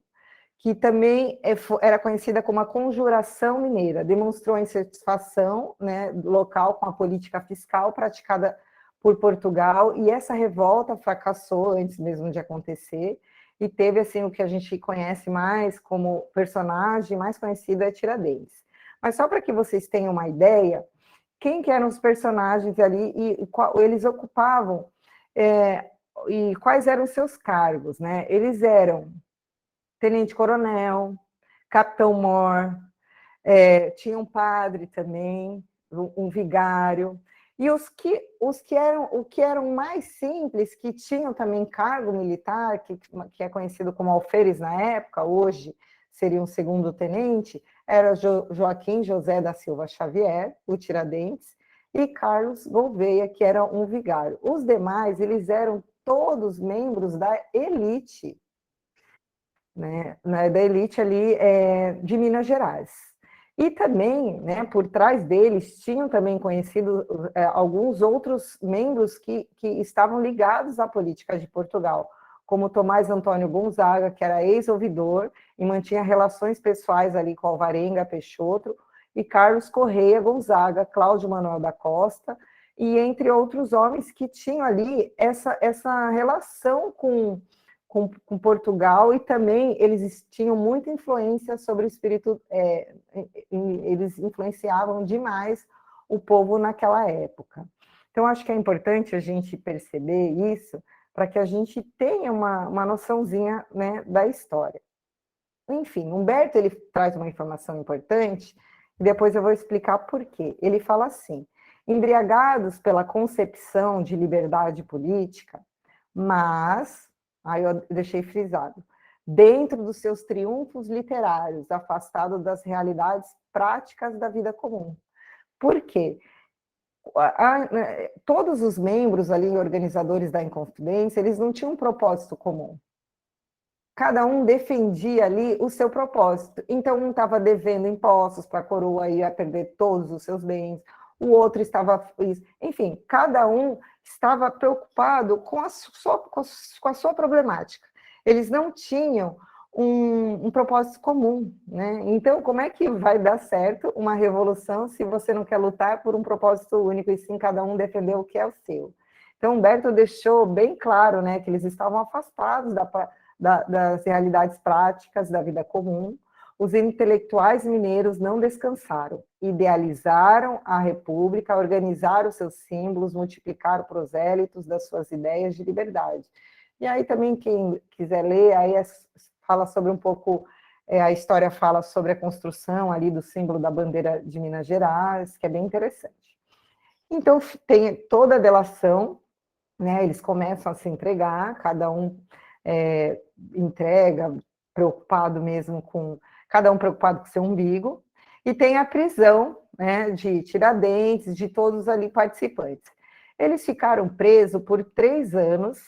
que também era conhecida como a Conjuração Mineira, demonstrou a insatisfação, né, local com a política fiscal praticada por Portugal, e essa revolta fracassou antes mesmo de acontecer, e teve assim o que a gente conhece mais como personagem mais conhecido é Tiradentes. Mas só para que vocês tenham uma ideia, quem que eram os personagens ali e qual eles ocupavam e quais eram os seus cargos, né? Eles eram tenente-coronel, capitão-mor, tinha um padre também, um vigário, e o que eram mais simples, que tinham também cargo militar, que é conhecido como alferes na época, hoje seria um segundo-tenente, era Joaquim José da Silva Xavier, o Tiradentes, e Carlos Gouveia, que era um vigário. Os demais, eles eram todos membros da elite, né, da elite ali de Minas Gerais. E também, né, por trás deles, tinham também conhecido alguns outros membros que estavam ligados à política de Portugal, como Tomás Antônio Gonzaga, que era ex-ouvidor e mantinha relações pessoais ali com Alvarenga Peixoto, e Carlos Correia Gonzaga, Cláudio Manuel da Costa, e entre outros homens que tinham ali essa relação com Portugal, e também eles tinham muita influência sobre o espírito, eles influenciavam demais o povo naquela época. Então, acho que é importante a gente perceber isso, para que a gente tenha uma noçãozinha, né, da história. Enfim, Humberto ele traz uma informação importante, e depois eu vou explicar por quê. Ele fala assim: embriagados pela concepção de liberdade política, mas, aí eu deixei frisado, dentro dos seus triunfos literários, afastado das realidades práticas da vida comum. Por quê? Todos os membros ali, organizadores da Inconfidência, eles não tinham um propósito comum. Cada um defendia ali o seu propósito. Então, um estava devendo impostos para a coroa, ia perder todos os seus bens, o outro estava... Enfim, cada um estava preocupado com a sua problemática. Eles não tinham um propósito comum, né? Então, como é que vai dar certo uma revolução se você não quer lutar por um propósito único, e sim cada um defender o que é o seu? Então, Humberto deixou bem claro, né, que eles estavam afastados das realidades práticas da vida comum. Os intelectuais mineiros não descansaram, idealizaram a república, organizaram seus símbolos, multiplicaram prosélitos das suas ideias de liberdade. E aí também, quem quiser ler, aí fala sobre um pouco, a história fala sobre a construção ali do símbolo da bandeira de Minas Gerais, que é bem interessante. Então, tem toda a delação, né, eles começam a se entregar, cada um entrega, preocupado mesmo com... Cada um preocupado com seu umbigo, e tem a prisão, né, de Tiradentes, de todos ali participantes. Eles ficaram presos por 3 anos,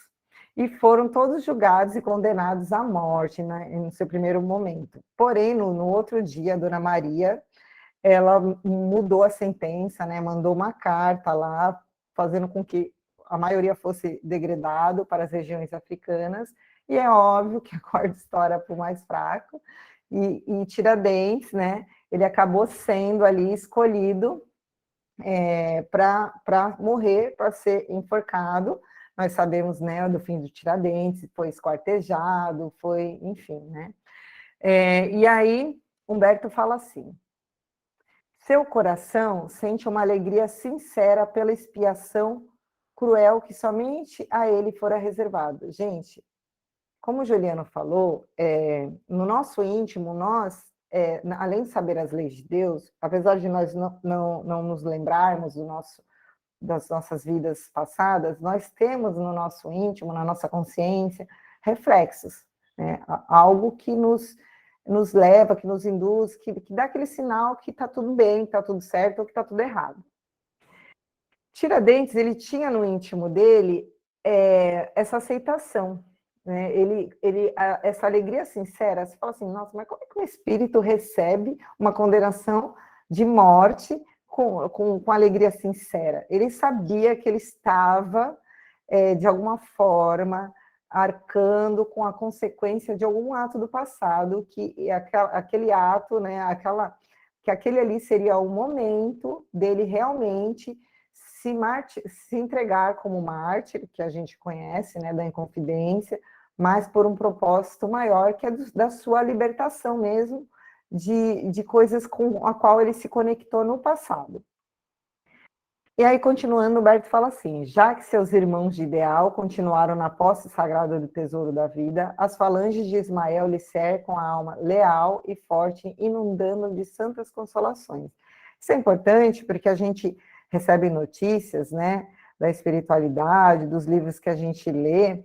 e foram todos julgados e condenados à morte, né, no seu primeiro momento. Porém, no outro dia, a Dona Maria, ela mudou a sentença, né, mandou uma carta lá, fazendo com que a maioria fosse degradado para as regiões africanas, e é óbvio que a corda estoura para o mais fraco, e Tiradentes, né, ele acabou sendo ali escolhido para morrer, para ser enforcado. Nós sabemos, né, do fim de Tiradentes, foi esquartejado, foi, enfim, né. E aí, Humberto fala assim: seu coração sente uma alegria sincera pela expiação cruel que somente a ele fora reservado. Gente, como o Juliano falou, no nosso íntimo, nós, além de saber as leis de Deus, apesar de nós não nos lembrarmos das nossas vidas passadas, nós temos no nosso íntimo, na nossa consciência, reflexos, né? Algo que nos leva, que nos induz, que dá aquele sinal que está tudo bem, que está tudo certo ou que está tudo errado. Tiradentes, ele tinha no íntimo dele essa aceitação, né? Essa alegria sincera. Você fala assim, nossa, mas como é que o espírito recebe uma condenação de morte com alegria sincera? Ele sabia que ele estava, de alguma forma, arcando com a consequência de algum ato do passado, que aquele ato, né, que aquele ali seria o momento dele realmente se entregar como mártir, que a gente conhece, né, da Inconfidência, mas por um propósito maior, que é da sua libertação mesmo, de coisas com a qual ele se conectou no passado. E aí, continuando, o Berto fala assim, já que seus irmãos de ideal continuaram na posse sagrada do tesouro da vida, as falanges de Ismael lhe cercam a alma leal e forte, inundando de santas consolações. Isso é importante porque a gente recebe notícias, né, da espiritualidade, dos livros que a gente lê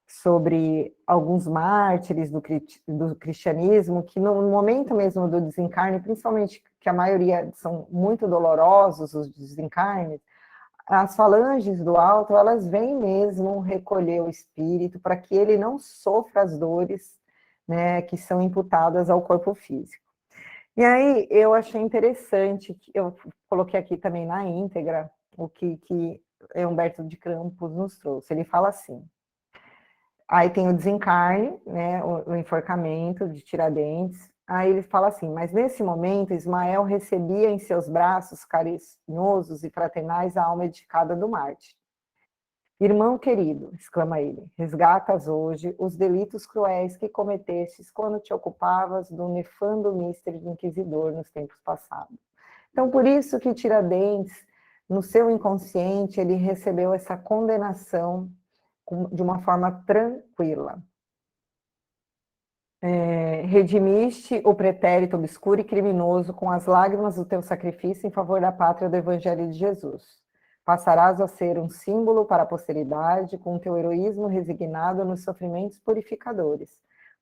sobre alguns mártires do cristianismo, que no momento mesmo do desencarne, principalmente que a maioria são muito dolorosos, os desencarnes, as falanges do alto, elas vêm mesmo recolher o espírito para que ele não sofra as dores, né, que são imputadas ao corpo físico. E aí eu achei interessante, eu coloquei aqui também na íntegra, o que Humberto de Campos nos trouxe. Ele fala assim, aí tem o desencarne, né, o enforcamento de Tiradentes, aí ele fala assim, mas nesse momento Ismael recebia em seus braços carinhosos e fraternais a alma edificada do Marte. Irmão querido, exclama ele, resgatas hoje os delitos cruéis que cometestes quando te ocupavas do nefando mistério do inquisidor nos tempos passados. Então, por isso que Tiradentes, no seu inconsciente, ele recebeu essa condenação de uma forma tranquila. Redimiste o pretérito obscuro e criminoso com as lágrimas do teu sacrifício em favor da pátria do Evangelho de Jesus. Passarás a ser um símbolo para a posteridade com o teu heroísmo resignado nos sofrimentos purificadores.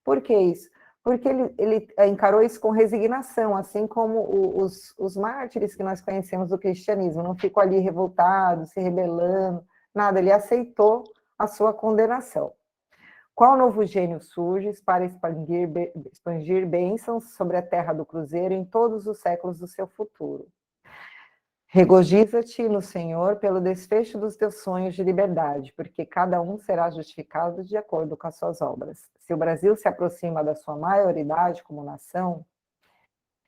Por que isso? Porque ele encarou isso com resignação, assim como os mártires que nós conhecemos do cristianismo, não ficou ali revoltado, se rebelando, nada, ele aceitou a sua condenação. Qual novo gênio surges para expandir bênçãos sobre a terra do cruzeiro em todos os séculos do seu futuro? Regozija-te no Senhor pelo desfecho dos teus sonhos de liberdade, porque cada um será justificado de acordo com as suas obras. Se o Brasil se aproxima da sua maioridade como nação,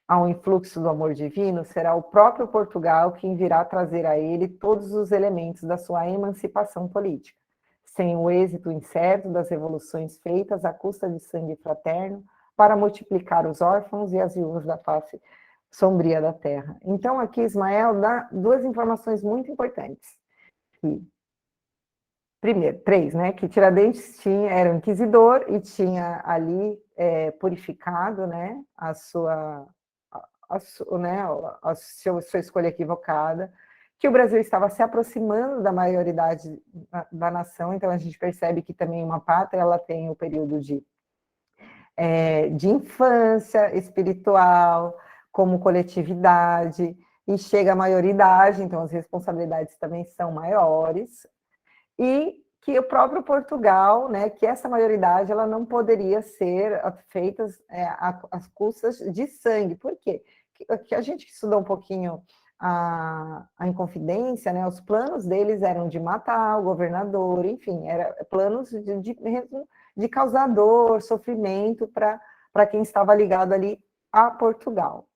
ao influxo do amor divino, será o próprio Portugal quem virá trazer a ele todos os elementos da sua emancipação política, sem o êxito incerto das revoluções feitas à custa de sangue fraterno para multiplicar os órfãos e as viúvas da face sombria da terra. Então, aqui Ismael dá duas informações muito importantes. Primeiro, três, né? Que Tiradentes era um inquisidor e tinha ali purificado, né, a sua escolha equivocada, que o Brasil estava se aproximando da maioridade da nação, então a gente percebe que também uma pátria ela tem o período de infância espiritual, como coletividade, e chega à maioridade, então as responsabilidades também são maiores, e que o próprio Portugal, né, que essa maioridade ela não poderia ser feita às custas de sangue. Por quê? Que a gente estudou um pouquinho a Inconfidência, né, os planos deles eram de matar o governador, enfim, eram planos de causar dor, sofrimento para quem estava ligado ali a Portugal.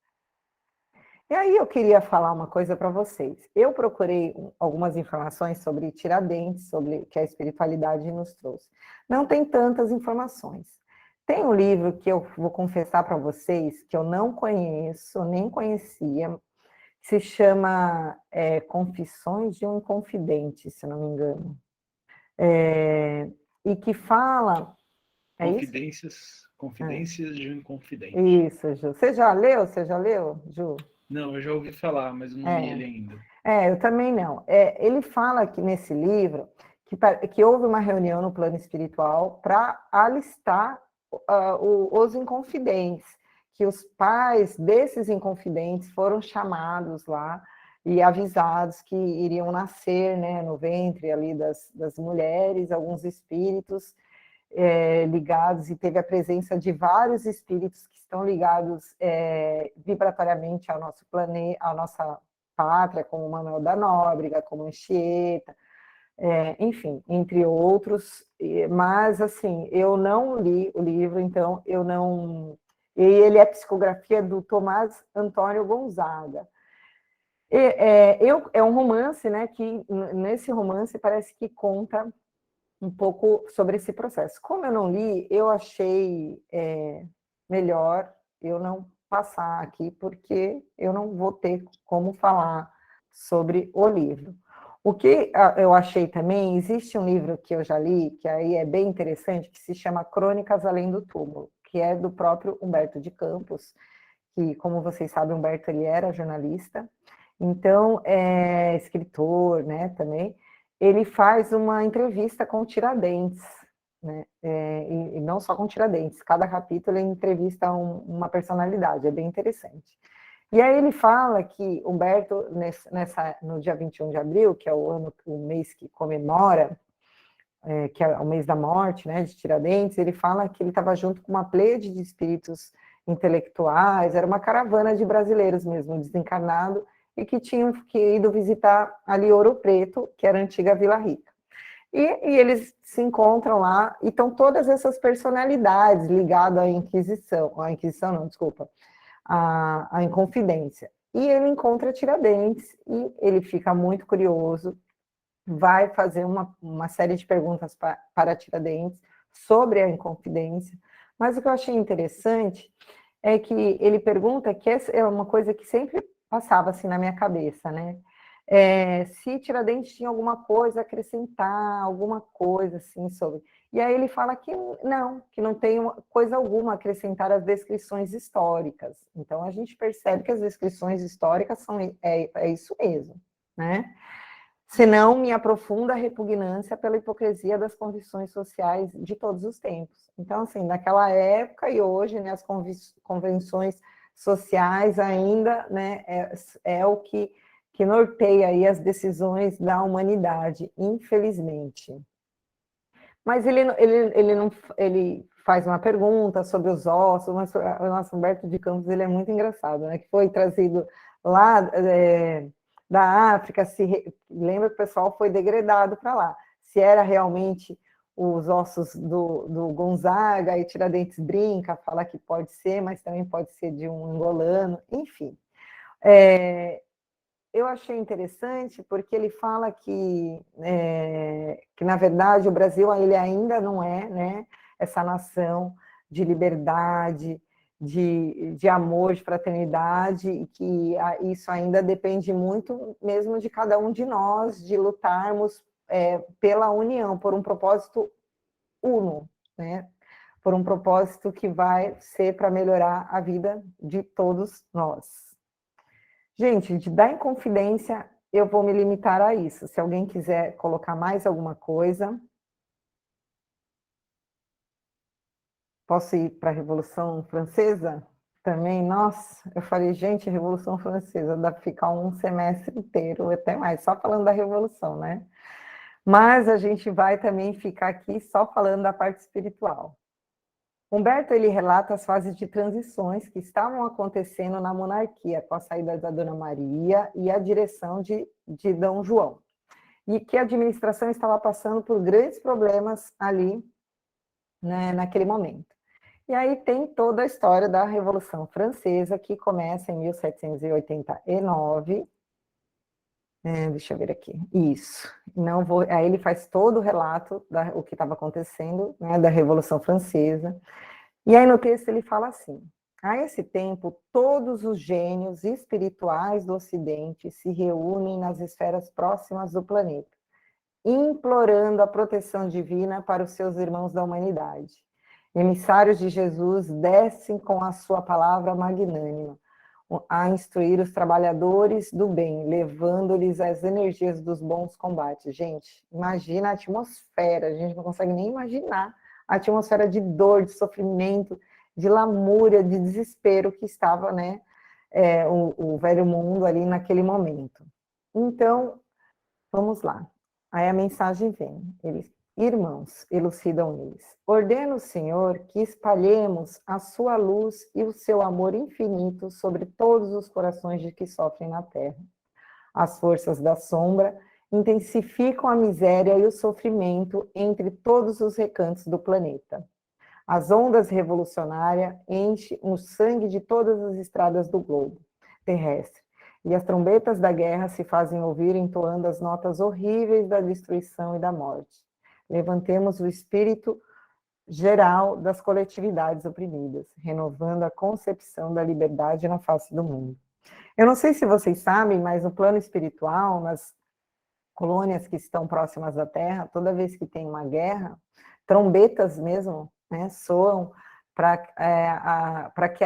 E aí eu queria falar uma coisa para vocês. Eu procurei algumas informações sobre Tiradentes, sobre o que a espiritualidade nos trouxe. Não tem tantas informações. Tem um livro que eu vou confessar para vocês que eu não conheço, nem conhecia, se chama Confissões de um Confidente, se não me engano. E que fala... Confidências de um Inconfidente. Isso, Ju. Você já leu, Ju? Não, eu já ouvi falar, mas não li ele ainda. Eu também não. Ele fala que nesse livro que houve uma reunião no plano espiritual para alistar os inconfidentes, que os pais desses inconfidentes foram chamados lá e avisados que iriam nascer, né, no ventre ali das mulheres, alguns espíritos ligados, e teve a presença de vários espíritos que estão ligados vibratoriamente ao nosso planeta, à nossa pátria, como Manuel da Nóbrega, como Anchieta, enfim, entre outros, mas assim, eu não li o livro, então eu não... E ele é psicografia do Tomás Antônio Gonzaga. É um romance, né, que nesse romance parece que conta um pouco sobre esse processo. Como eu não li, eu achei melhor eu não passar aqui, porque eu não vou ter como falar sobre o livro. O que eu achei também, existe um livro que eu já li, que aí é bem interessante, que se chama Crônicas Além do Túmulo, que é do próprio Humberto de Campos, que, como vocês sabem, Humberto ele era jornalista, então, escritor, né, também. Ele faz uma entrevista com Tiradentes, né, e não só com Tiradentes, cada capítulo ele entrevista uma personalidade, é bem interessante. E aí ele fala que Humberto, no dia 21 de abril, que é o mês que comemora, que é o mês da morte, né, de Tiradentes, ele fala que ele estava junto com uma pleiade de espíritos intelectuais, era uma caravana de brasileiros mesmo, desencarnado, e que tinham ido visitar ali Ouro Preto, que era a antiga Vila Rica. E eles se encontram lá, e estão todas essas personalidades ligadas à Inquisição não, desculpa, à Inconfidência. E ele encontra Tiradentes, e ele fica muito curioso, vai fazer uma série de perguntas para Tiradentes sobre a Inconfidência, mas o que eu achei interessante é que ele pergunta, que é uma coisa que sempre passava assim na minha cabeça, né? Se Tiradentes tinha alguma coisa a acrescentar, alguma coisa assim sobre... E aí ele fala que não tem coisa alguma a acrescentar às descrições históricas. Então a gente percebe que as descrições históricas é isso mesmo, né? Senão minha profunda repugnância pela hipocrisia das condições sociais de todos os tempos. Então, assim, naquela época e hoje, né, as convenções sociais ainda, né, é o que norteia aí as decisões da humanidade, infelizmente. Mas ele faz uma pergunta sobre os ossos, mas o nosso Humberto de Campos, ele é muito engraçado, né, que foi trazido lá... da África, lembra que o pessoal foi degradado para lá. Se era realmente os ossos do Gonzaga, e Tiradentes brinca, fala que pode ser, mas também pode ser de um angolano, enfim. Eu achei interessante porque ele fala que na verdade, o Brasil ele ainda não é, né, essa nação de liberdade, de amor, de fraternidade, e que isso ainda depende muito mesmo de cada um de nós, de lutarmos pela união, por um propósito uno, né? Por um propósito que vai ser para melhorar a vida de todos nós. Gente, da Inconfidência, eu vou me limitar a isso. Se alguém quiser colocar mais alguma coisa... Posso ir para a Revolução Francesa? Também, nossa, eu falei, gente, Revolução Francesa, dá para ficar um semestre inteiro, até mais, só falando da Revolução, né? Mas a gente vai também ficar aqui só falando da parte espiritual. Humberto, ele relata as fases de transições que estavam acontecendo na monarquia, com a saída da Dona Maria e a direção de Dom João. E que a administração estava passando por grandes problemas ali, né, naquele momento. E aí tem toda a história da Revolução Francesa, que começa em 1789. Deixa eu ver aqui. Isso. Não vou. Aí ele faz todo o relato o que estava acontecendo, né, da Revolução Francesa. E aí no texto ele fala assim: A esse tempo, todos os gênios espirituais do Ocidente se reúnem nas esferas próximas do planeta, implorando a proteção divina para os seus irmãos da humanidade. Emissários de Jesus descem com a sua palavra magnânima a instruir os trabalhadores do bem, levando-lhes as energias dos bons combates. Gente, imagina a atmosfera, a gente não consegue nem imaginar a atmosfera de dor, de sofrimento, de lamúria, de desespero que estava, né, o velho mundo ali naquele momento. Então, vamos lá. Aí a mensagem vem. Eles, irmãos, elucidam eles. Ordena o Senhor que espalhemos a sua luz e o seu amor infinito sobre todos os corações de que sofrem na terra. As forças da sombra intensificam a miséria e o sofrimento entre todos os recantos do planeta. As ondas revolucionárias enchem o sangue de todas as estradas do globo terrestre, e as trombetas da guerra se fazem ouvir entoando as notas horríveis da destruição e da morte. Levantemos o espírito geral das coletividades oprimidas, renovando a concepção da liberdade na face do mundo. Eu não sei se vocês sabem, mas no plano espiritual, nas colônias que estão próximas da Terra, toda vez que tem uma guerra, trombetas mesmo, né, soam para que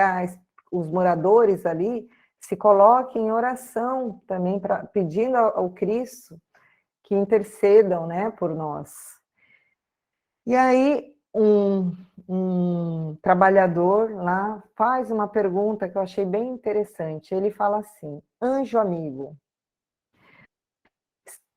os moradores ali se coloquem em oração também, pedindo ao Cristo que intercedam, né, por nós. E aí um trabalhador lá faz uma pergunta que eu achei bem interessante. Ele fala assim: anjo amigo,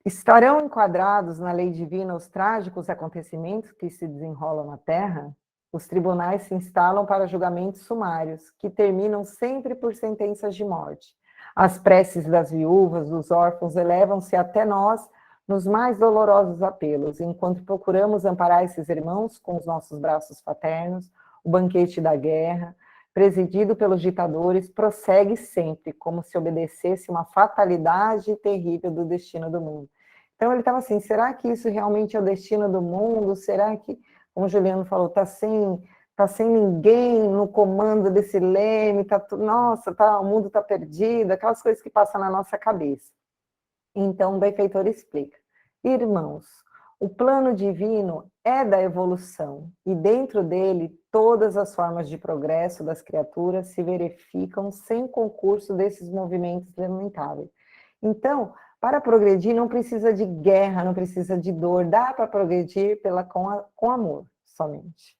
estarão enquadrados na lei divina os trágicos acontecimentos que se desenrolam na Terra? Os tribunais se instalam para julgamentos sumários, que terminam sempre por sentenças de morte. As preces das viúvas, dos órfãos, elevam-se até nós nos mais dolorosos apelos, enquanto procuramos amparar esses irmãos com os nossos braços paternos. O banquete da guerra, presidido pelos ditadores, prossegue sempre, como se obedecesse uma fatalidade terrível do destino do mundo. Então ele estava assim, será que isso realmente é o destino do mundo? Será que, como o Juliano falou, está sem ninguém no comando desse leme, o mundo está perdido, aquelas coisas que passam na nossa cabeça. Então o benfeitor explica, irmãos, o plano divino é da evolução, e dentro dele todas as formas de progresso das criaturas se verificam sem concurso desses movimentos lamentáveis. Então, para progredir não precisa de guerra, não precisa de dor, dá para progredir com amor somente,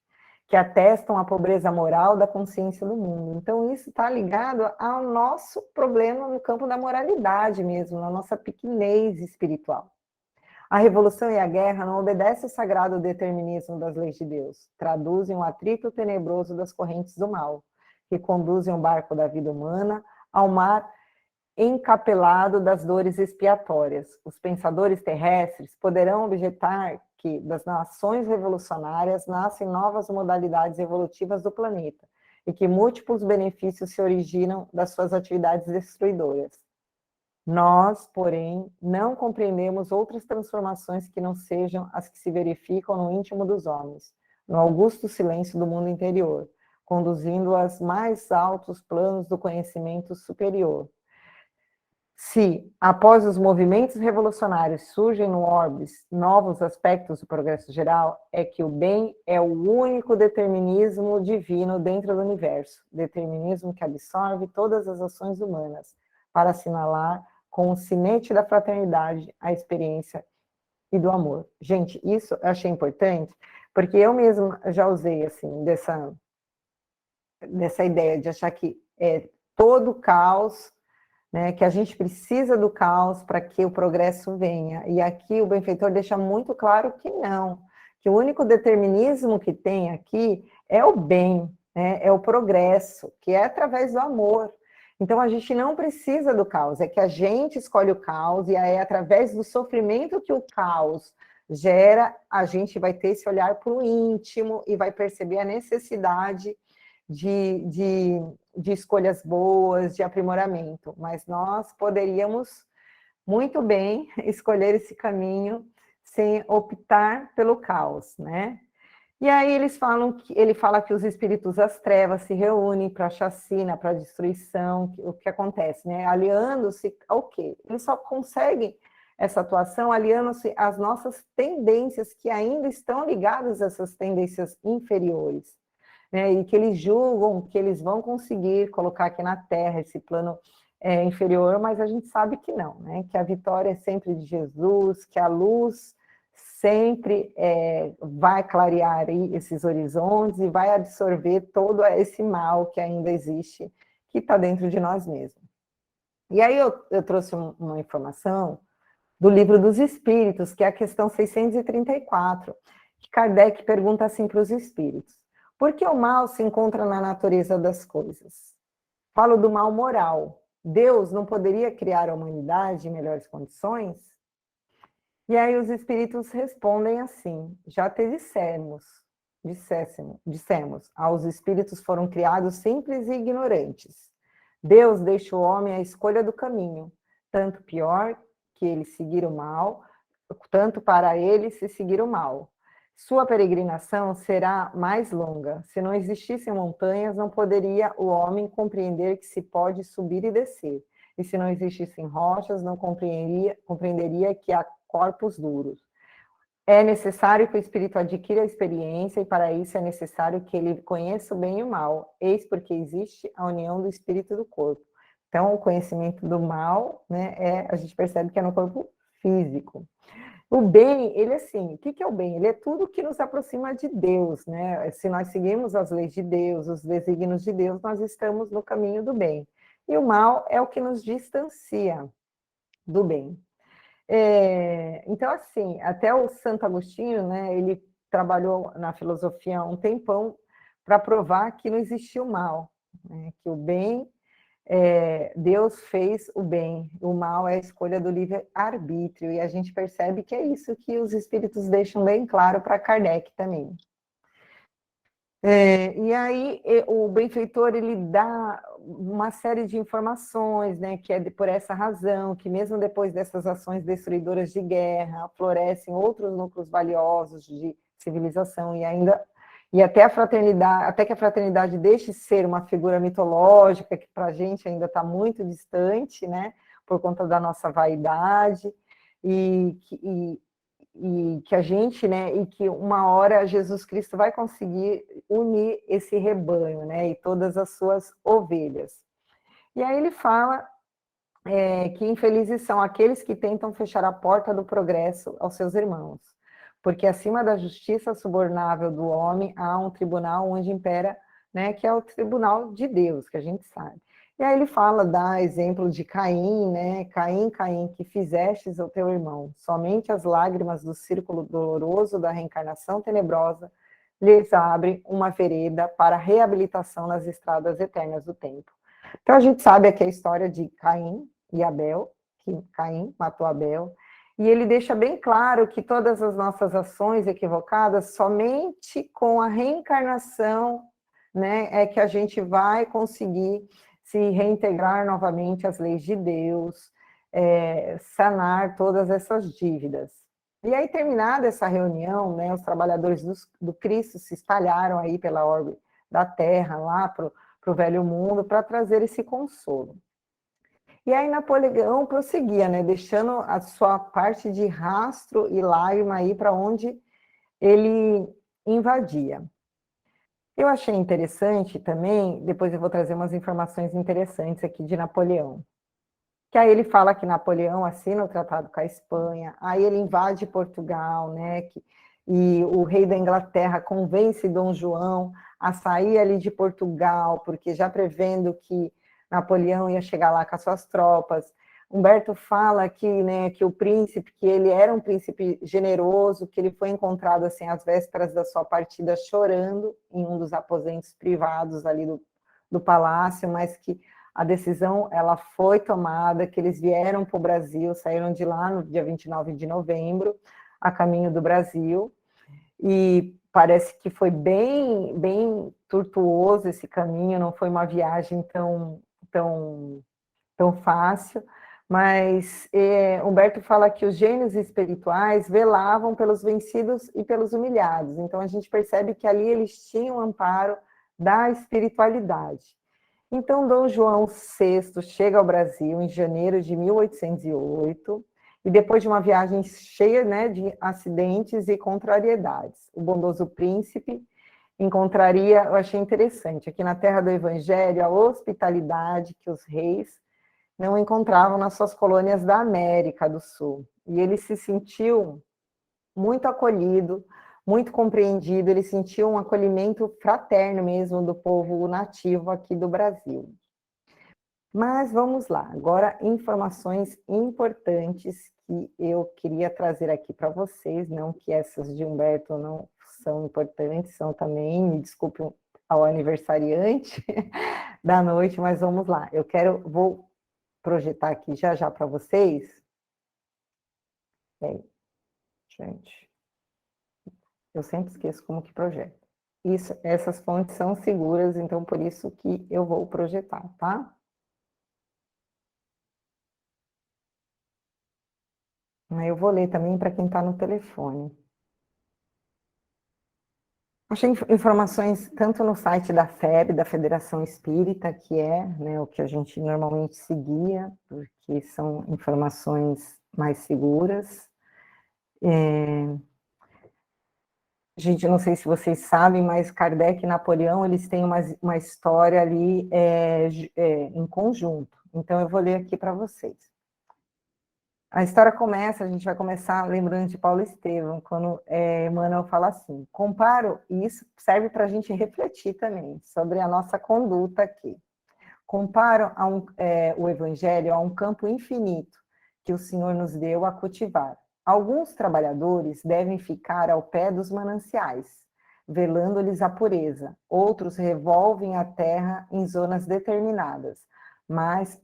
que atestam a pobreza moral da consciência do mundo. Então isso está ligado ao nosso problema no campo da moralidade mesmo, na nossa pequenez espiritual. A revolução e a guerra não obedecem ao sagrado determinismo das leis de Deus, traduzem o atrito tenebroso das correntes do mal, que conduzem o barco da vida humana ao mar encapelado das dores expiatórias. Os pensadores terrestres poderão objetar que das nações revolucionárias nascem novas modalidades evolutivas do planeta e que múltiplos benefícios se originam das suas atividades destruidoras. Nós, porém, não compreendemos outras transformações que não sejam as que se verificam no íntimo dos homens, no augusto silêncio do mundo interior, conduzindo aos mais altos planos do conhecimento superior. Se, após os movimentos revolucionários, surgem no orbis novos aspectos do progresso geral, é que o bem é o único determinismo divino dentro do universo, determinismo que absorve todas as ações humanas, para assinalar com o sinete da fraternidade a experiência e do amor. Gente, isso eu achei importante, porque eu mesma já usei, assim, dessa ideia de achar que é todo caos, né, que a gente precisa do caos para que o progresso venha. E aqui o benfeitor deixa muito claro que não, que o único determinismo que tem aqui é o bem, né, é o progresso, que é através do amor. Então a gente não precisa do caos, é que a gente escolhe o caos, e é através do sofrimento que o caos gera, a gente vai ter esse olhar para o íntimo e vai perceber a necessidade de escolhas boas, de aprimoramento, mas nós poderíamos muito bem escolher esse caminho sem optar pelo caos, né? E aí ele fala que os espíritos das trevas se reúnem para chacina, para destruição, o que acontece, né? Aliando-se ao quê? Eles só conseguem essa atuação aliando-se às nossas tendências que ainda estão ligadas a essas tendências inferiores, né? E que eles julgam que eles vão conseguir colocar aqui na Terra esse plano inferior, mas a gente sabe que não, né? Que a vitória é sempre de Jesus, que a luz sempre vai clarear esses horizontes e vai absorver todo esse mal que ainda existe, que está dentro de nós mesmos. E aí eu trouxe uma informação do Livro dos Espíritos, que é a questão 634, que Kardec pergunta assim para os espíritos: por que o mal se encontra na natureza das coisas? Falo do mal moral. Deus não poderia criar a humanidade em melhores condições? E aí os espíritos respondem assim: já te dissemos, aos espíritos foram criados simples e ignorantes. Deus deixa o homem à escolha do caminho, tanto pior que ele seguir o mal, tanto para ele se seguir o mal. Sua peregrinação será mais longa. Se não existissem montanhas, não poderia o homem compreender que se pode subir e descer. E se não existissem rochas, não compreenderia que há corpos duros. É necessário que o espírito adquira a experiência e para isso é necessário que ele conheça o bem e o mal. Eis porque existe a união do espírito e do corpo. Então, o conhecimento do mal, né, a gente percebe que é no corpo físico. O bem, ele assim, o que é o bem? Ele é tudo que nos aproxima de Deus, né? Se nós seguimos as leis de Deus, os desígnios de Deus, nós estamos no caminho do bem. E o mal é o que nos distancia do bem. Então, assim, até o Santo Agostinho, né, ele trabalhou na filosofia há um tempão para provar que não existia o mal, né, que o bem, Deus fez o bem, o mal é a escolha do livre-arbítrio, e a gente percebe que é isso que os espíritos deixam bem claro para Kardec também. E aí o benfeitor ele dá uma série de informações, né, que é por essa razão que mesmo depois dessas ações destruidoras de guerra, florescem outros núcleos valiosos de civilização e até que a fraternidade deixe de ser uma figura mitológica que para a gente ainda está muito distante, né, por conta da nossa vaidade e que a gente, né, e que uma hora Jesus Cristo vai conseguir unir esse rebanho, né, e todas as suas ovelhas. E aí ele fala que infelizes são aqueles que tentam fechar a porta do progresso aos seus irmãos, porque acima da justiça subornável do homem há um tribunal onde impera, né, que é o tribunal de Deus, que a gente sabe. E aí ele fala, dá exemplo de Caim, né? Caim, Caim, que fizestes ao teu irmão. Somente as lágrimas do círculo doloroso da reencarnação tenebrosa lhes abrem uma vereda para a reabilitação nas estradas eternas do tempo. Então a gente sabe aqui a história de Caim e Abel, que Caim matou Abel, e ele deixa bem claro que todas as nossas ações equivocadas, somente com a reencarnação, né, é que a gente vai conseguir se reintegrar novamente às leis de Deus, sanar todas essas dívidas. E aí, terminada essa reunião, né, os trabalhadores do Cristo se espalharam aí pela orbe da Terra, lá para o velho mundo, para trazer esse consolo. E aí Napoleão prosseguia, né, deixando a sua parte de rastro e lágrima aí para onde ele invadia. Eu achei interessante também, depois eu vou trazer umas informações interessantes aqui de Napoleão, que aí ele fala que Napoleão assina o tratado com a Espanha, aí ele invade Portugal, né, e o rei da Inglaterra convence Dom João a sair ali de Portugal, porque já prevendo que Napoleão ia chegar lá com as suas tropas. Humberto fala que, né, que o príncipe, que ele era um príncipe generoso, que ele foi encontrado assim às vésperas da sua partida chorando em um dos aposentos privados ali do palácio, mas que a decisão ela foi tomada, que eles vieram para o Brasil, saíram de lá no dia 29 de novembro, a caminho do Brasil, e parece que foi bem, bem tortuoso esse caminho, não foi uma viagem tão fácil, Mas Humberto fala que os gênios espirituais velavam pelos vencidos e pelos humilhados. Então, a gente percebe que ali eles tinham amparo da espiritualidade. Então, Dom João VI chega ao Brasil em janeiro de 1808, e depois de uma viagem cheia, né, de acidentes e contrariedades. O bondoso príncipe encontraria, eu achei interessante, aqui na terra do Evangelho, a hospitalidade que os reis não encontravam nas suas colônias da América do Sul. E ele se sentiu muito acolhido, muito compreendido, ele sentiu um acolhimento fraterno mesmo do povo nativo aqui do Brasil. Mas vamos lá, agora informações importantes que eu queria trazer aqui para vocês, não que essas de Humberto não são importantes, são também, me desculpe ao aniversariante da noite, mas vamos lá, vou projetar aqui já para vocês. Bem, gente, eu sempre esqueço como que projeta. Essas fontes são seguras, então por isso que eu vou projetar, tá? Eu vou ler também para quem está no telefone. Achei informações tanto no site da FEB, da Federação Espírita, que é, né, o que a gente normalmente seguia, porque são informações mais seguras. Gente, eu não sei se vocês sabem, mas Kardec e Napoleão, eles têm uma história ali em conjunto. Então, eu vou ler aqui para vocês. A história começa, a gente vai começar lembrando de Paulo Estevam, quando Emmanuel fala assim, comparo, e isso serve para a gente refletir também, sobre a nossa conduta aqui. Comparo o Evangelho a um campo infinito que o Senhor nos deu a cultivar. Alguns trabalhadores devem ficar ao pé dos mananciais, velando-lhes a pureza. Outros revolvem a terra em zonas determinadas, mas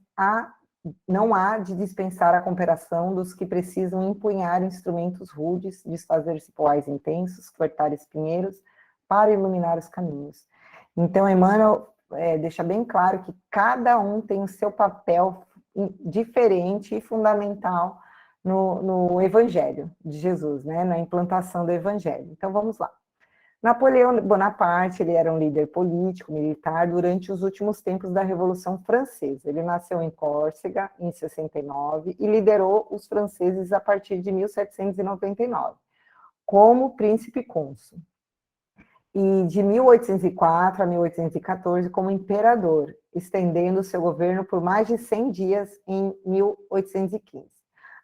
não há de dispensar a cooperação dos que precisam empunhar instrumentos rudes, desfazer cipoais intensos, cortar espinheiros, para iluminar os caminhos. Então, Emmanuel deixa bem claro que cada um tem o seu papel diferente e fundamental no Evangelho de Jesus, né, na implantação do Evangelho. Então, vamos lá. Napoleão Bonaparte, ele era um líder político, militar, durante os últimos tempos da Revolução Francesa. Ele nasceu em Córcega, em 69, e liderou os franceses a partir de 1799, como príncipe cônsul. E de 1804 a 1814 como imperador, estendendo seu governo por mais de 100 dias em 1815.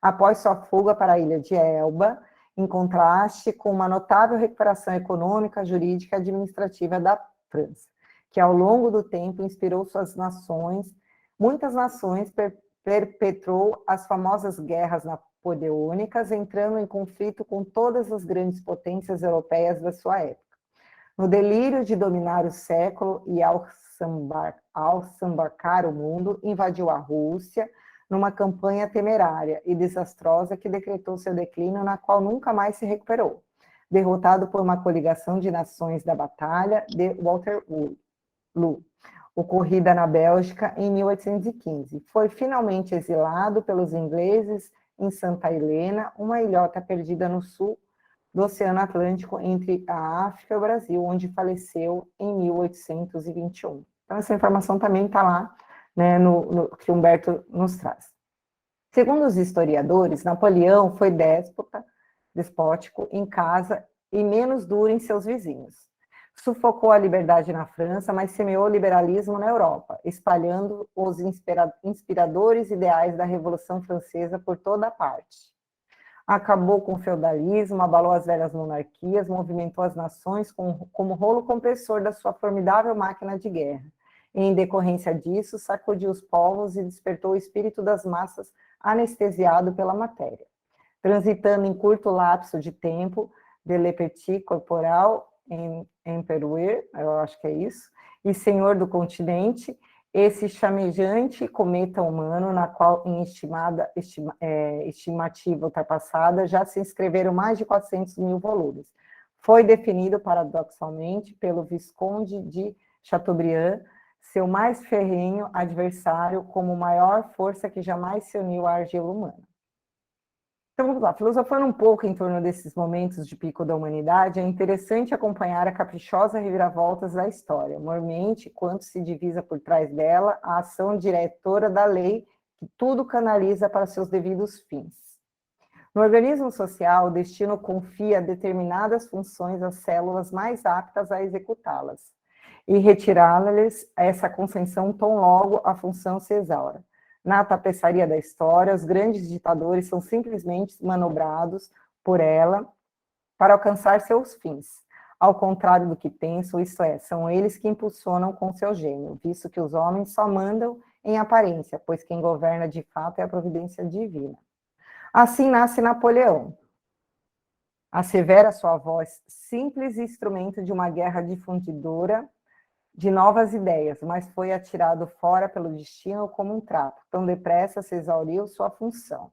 Após sua fuga para a ilha de Elba, em contraste com uma notável recuperação econômica, jurídica e administrativa da França, que ao longo do tempo inspirou muitas nações perpetrou as famosas guerras napoleônicas, entrando em conflito com todas as grandes potências europeias da sua época. No delírio de dominar o século e ao sambarcar o mundo, invadiu a Rússia numa campanha temerária e desastrosa que decretou seu declínio, na qual nunca mais se recuperou, derrotado por uma coligação de nações da Batalha de Waterloo, ocorrida na Bélgica em 1815. Foi finalmente exilado pelos ingleses em Santa Helena, uma ilhota perdida no sul do Oceano Atlântico, entre a África e o Brasil, onde faleceu em 1821. Então, essa informação também está lá, né, no que Humberto nos traz. Segundo os historiadores, Napoleão foi despótico em casa e menos duro em seus vizinhos. Sufocou a liberdade na França, mas semeou o liberalismo na Europa, espalhando os inspiradores ideais da Revolução Francesa por toda a parte. Acabou com o feudalismo, abalou as velhas monarquias, movimentou as nações como rolo compressor da sua formidável máquina de guerra. Em decorrência disso, sacudiu os povos e despertou o espírito das massas anestesiado pela matéria. Transitando em curto lapso de tempo, de le petit corporal empereur, eu acho que é isso, e senhor do continente, esse chamejante cometa humano, na qual, em estimativa ultrapassada, já se inscreveram mais de 400 mil volumes. Foi definido, paradoxalmente, pelo Visconde de Chateaubriand, seu mais ferrenho adversário como maior força que jamais se uniu à argila humana. Então vamos lá, filosofando um pouco em torno desses momentos de pico da humanidade, é interessante acompanhar a caprichosa reviravoltas da história, mormente quanto se divisa por trás dela a ação diretora da lei que tudo canaliza para seus devidos fins. No organismo social, o destino confia determinadas funções às células mais aptas a executá-las, e retirá-lhes essa concessão tão logo a função se exaura. Na tapeçaria da história, os grandes ditadores são simplesmente manobrados por ela para alcançar seus fins. Ao contrário do que pensam, isto é, são eles que impulsionam com seu gênio, visto que os homens só mandam em aparência, pois quem governa de fato é a providência divina. Assim nasce Napoleão. Assevera sua voz simples instrumento de uma guerra difundidora de novas ideias, mas foi atirado fora pelo destino como um trapo. Tão depressa se exauriu sua função.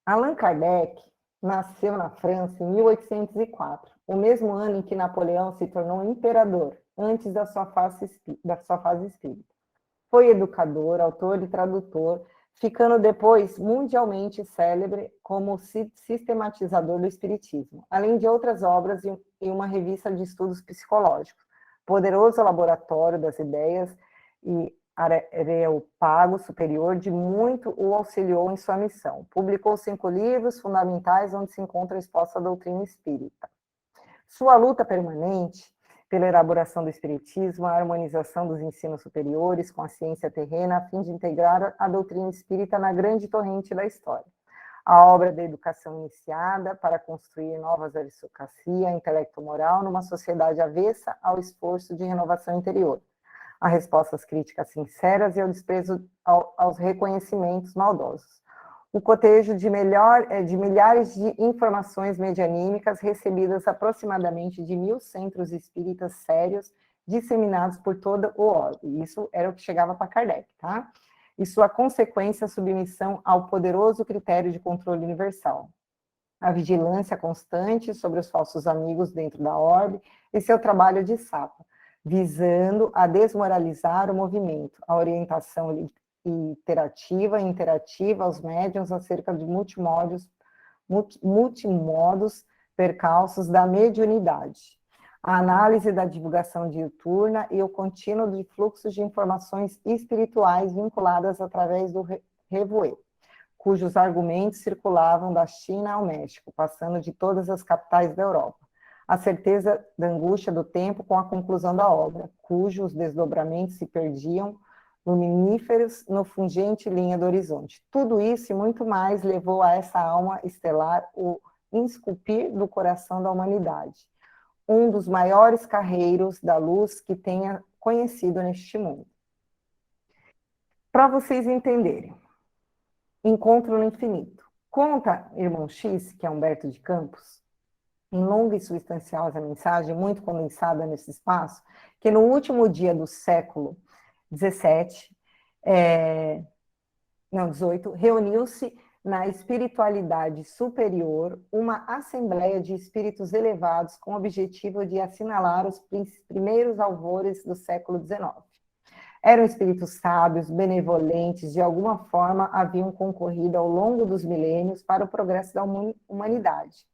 Allan Kardec nasceu na França em 1804, o mesmo ano em que Napoleão se tornou imperador, antes da sua fase espírita. Foi educador, autor e tradutor, ficando depois mundialmente célebre como sistematizador do espiritismo, além de outras obras e uma revista de estudos psicológicos. Poderoso laboratório das ideias e Areopago Superior de muito o auxiliou em sua missão. Publicou 5 livros fundamentais onde se encontra exposta a doutrina espírita. Sua luta permanente pela elaboração do espiritismo, a harmonização dos ensinos superiores com a ciência terrena, a fim de integrar a doutrina espírita na grande torrente da história. A obra da educação iniciada para construir novas aristocracia, intelecto-moral, numa sociedade avessa ao esforço de renovação interior. A respostas críticas sinceras e ao desprezo aos reconhecimentos maldosos. O cotejo de milhares de informações medianímicas recebidas aproximadamente de 1000 centros espíritas sérios disseminados por todo o orbe. Isso era o que chegava para Kardec, tá? E sua consequência, a submissão ao poderoso critério de controle universal. A vigilância constante sobre os falsos amigos dentro da orbe e seu trabalho de sapa, visando a desmoralizar o movimento, a orientação iterativa e interativa aos médiuns acerca de multimodos percalços da mediunidade, a análise da divulgação diuturna e o contínuo de fluxos de informações espirituais vinculadas através do revoer, cujos argumentos circulavam da China ao México, passando de todas as capitais da Europa. A certeza da angústia do tempo com a conclusão da obra, cujos desdobramentos se perdiam luminíferos no fungente linha do horizonte. Tudo isso e muito mais levou a essa alma estelar o esculpir do coração da humanidade, um dos maiores carreiros da luz que tenha conhecido neste mundo. Para vocês entenderem, Encontro no Infinito. Conta Irmão X, que é Humberto de Campos, em longa e substanciosa mensagem, muito condensada nesse espaço, que no último dia do século 18, reuniu-se na espiritualidade superior uma assembleia de espíritos elevados com o objetivo de assinalar os primeiros alvores do século XIX. Eram espíritos sábios, benevolentes, de alguma forma haviam concorrido ao longo dos milênios para o progresso da humanidade.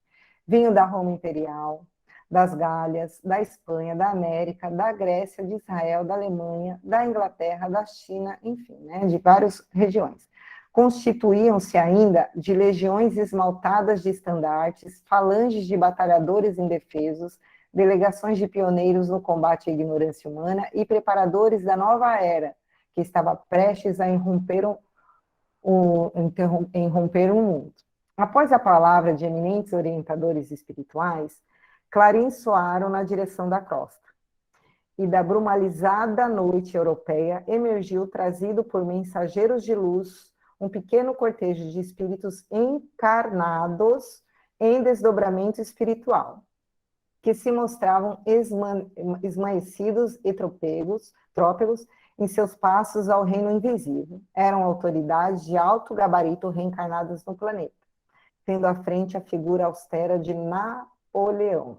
Vinham da Roma Imperial, das Gálias, da Espanha, da América, da Grécia, de Israel, da Alemanha, da Inglaterra, da China, enfim, de várias regiões. Constituíam-se ainda de legiões esmaltadas de estandartes, falanges de batalhadores indefesos, delegações de pioneiros no combate à ignorância humana e preparadores da nova era, que estava prestes a irromper o mundo. Após a palavra de eminentes orientadores espirituais, clarins soaram na direção da costa, e da brumalizada noite europeia emergiu, trazido por mensageiros de luz, um pequeno cortejo de espíritos encarnados em desdobramento espiritual, que se mostravam esmaecidos e trópegos em seus passos ao reino invisível. Eram autoridades de alto gabarito reencarnadas no planeta, tendo à frente a figura austera de Napoleão.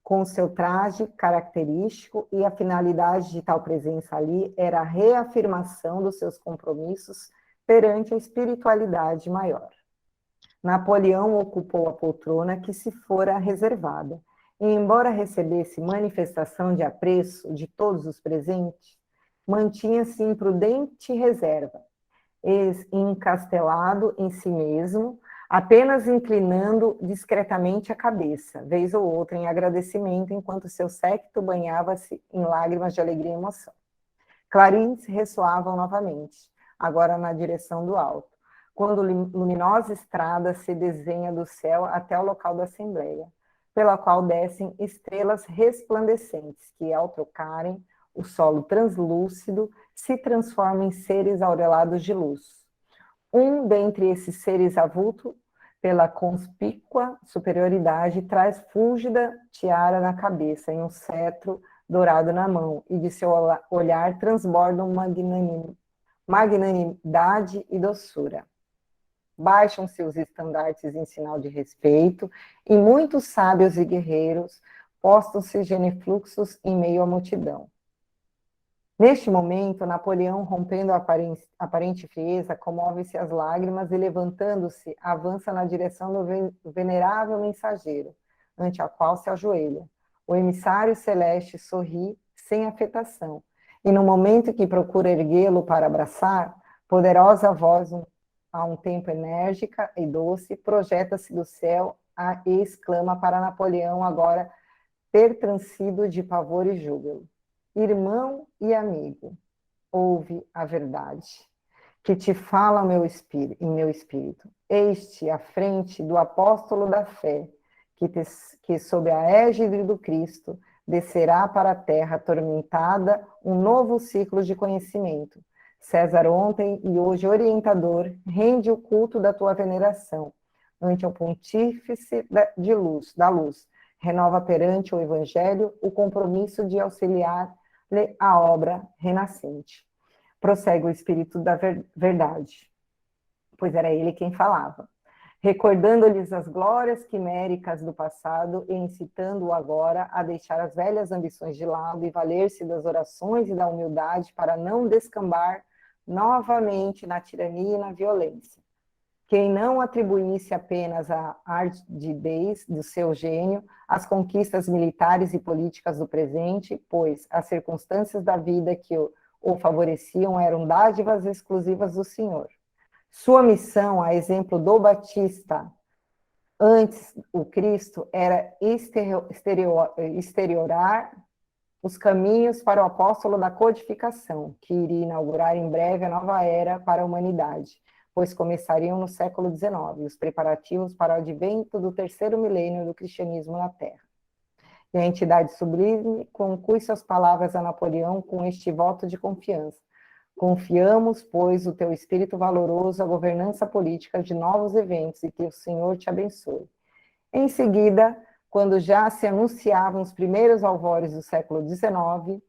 com seu traje característico, e a finalidade de tal presença ali era a reafirmação dos seus compromissos perante a espiritualidade maior. Napoleão ocupou a poltrona que se fora reservada, e embora recebesse manifestação de apreço de todos os presentes, mantinha-se em prudente reserva, encastelado em si mesmo, apenas inclinando discretamente a cabeça, vez ou outra em agradecimento, enquanto seu séquito banhava-se em lágrimas de alegria e emoção. Clarins ressoavam novamente, agora na direção do alto, quando luminosa estrada se desenha do céu até o local da Assembleia, pela qual descem estrelas resplandecentes, que, ao trocarem o solo translúcido, se transformam em seres aurelados de luz. Um dentre esses seres avulto, pela conspícua superioridade, traz fúlgida tiara na cabeça, e um cetro dourado na mão, e de seu olhar transbordam magnanimidade e doçura. Baixam-se os estandartes em sinal de respeito, e muitos sábios e guerreiros postam-se genufluxos em meio à multidão. Neste momento, Napoleão, rompendo a aparente frieza, comove-se às lágrimas e, levantando-se, avança na direção do venerável mensageiro, ante a qual se ajoelha. O emissário celeste sorri sem afetação, e no momento que procura erguê-lo para abraçar, poderosa voz, a um tempo enérgica e doce, projeta-se do céu e exclama para Napoleão, agora pertrancido de pavor e júbilo: irmão e amigo, ouve a verdade, que te fala em meu espírito. Este à frente do apóstolo da fé, que sob a égide do Cristo, descerá para a terra atormentada um novo ciclo de conhecimento. César, ontem e hoje orientador, rende o culto da tua veneração ante o pontífice da luz, renova perante o Evangelho o compromisso de auxiliar-lhe a obra renascente. Prossegue o Espírito da verdade, pois era ele quem falava, recordando-lhes as glórias quiméricas do passado e incitando-o agora a deixar as velhas ambições de lado e valer-se das orações e da humildade para não descambar novamente na tirania e na violência. Quem não atribuísse apenas à ardidez do seu gênio as conquistas militares e políticas do presente, pois as circunstâncias da vida que o favoreciam eram dádivas exclusivas do Senhor. Sua missão, a exemplo do Batista, antes o Cristo, era exteriorar os caminhos para o apóstolo da codificação, que iria inaugurar em breve a nova era para a humanidade, pois começariam no século XIX, os preparativos para o advento do terceiro milênio do cristianismo na Terra. E a entidade sublime conclui suas palavras a Napoleão com este voto de confiança. Confiamos, pois, o teu espírito valoroso à governança política de novos eventos e que o Senhor te abençoe. Em seguida, quando já se anunciavam os primeiros alvores do século XIX,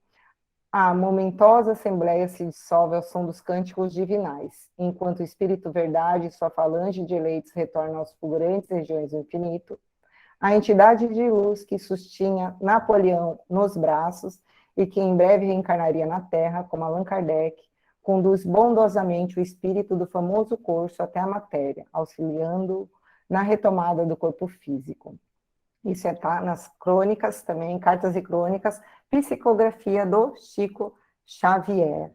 a momentosa assembleia se dissolve ao som dos cânticos divinais, enquanto o Espírito Verdade e sua falange de eleitos retornam às fulgurantes regiões do infinito. A entidade de luz que sustinha Napoleão nos braços e que em breve reencarnaria na Terra, como Allan Kardec, conduz bondosamente o espírito do famoso corso até a matéria, auxiliando na retomada do corpo físico. Isso está nas crônicas também, cartas e crônicas, psicografia do Chico Xavier.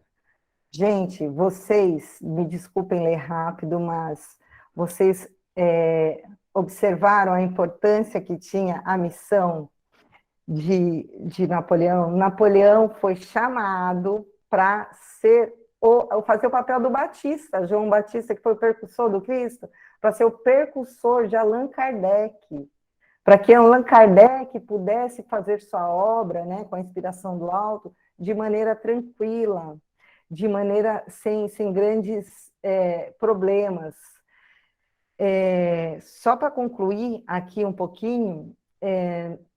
Gente, vocês, me desculpem ler rápido, mas vocês observaram a importância que tinha a missão de Napoleão? Napoleão foi chamado para fazer o papel do Batista, João Batista, que foi o percussor do Cristo, para ser o percussor de Allan Kardec, para que Allan Kardec pudesse fazer sua obra, né, com a inspiração do alto, de maneira tranquila, de maneira sem grandes problemas. Só para concluir aqui um pouquinho,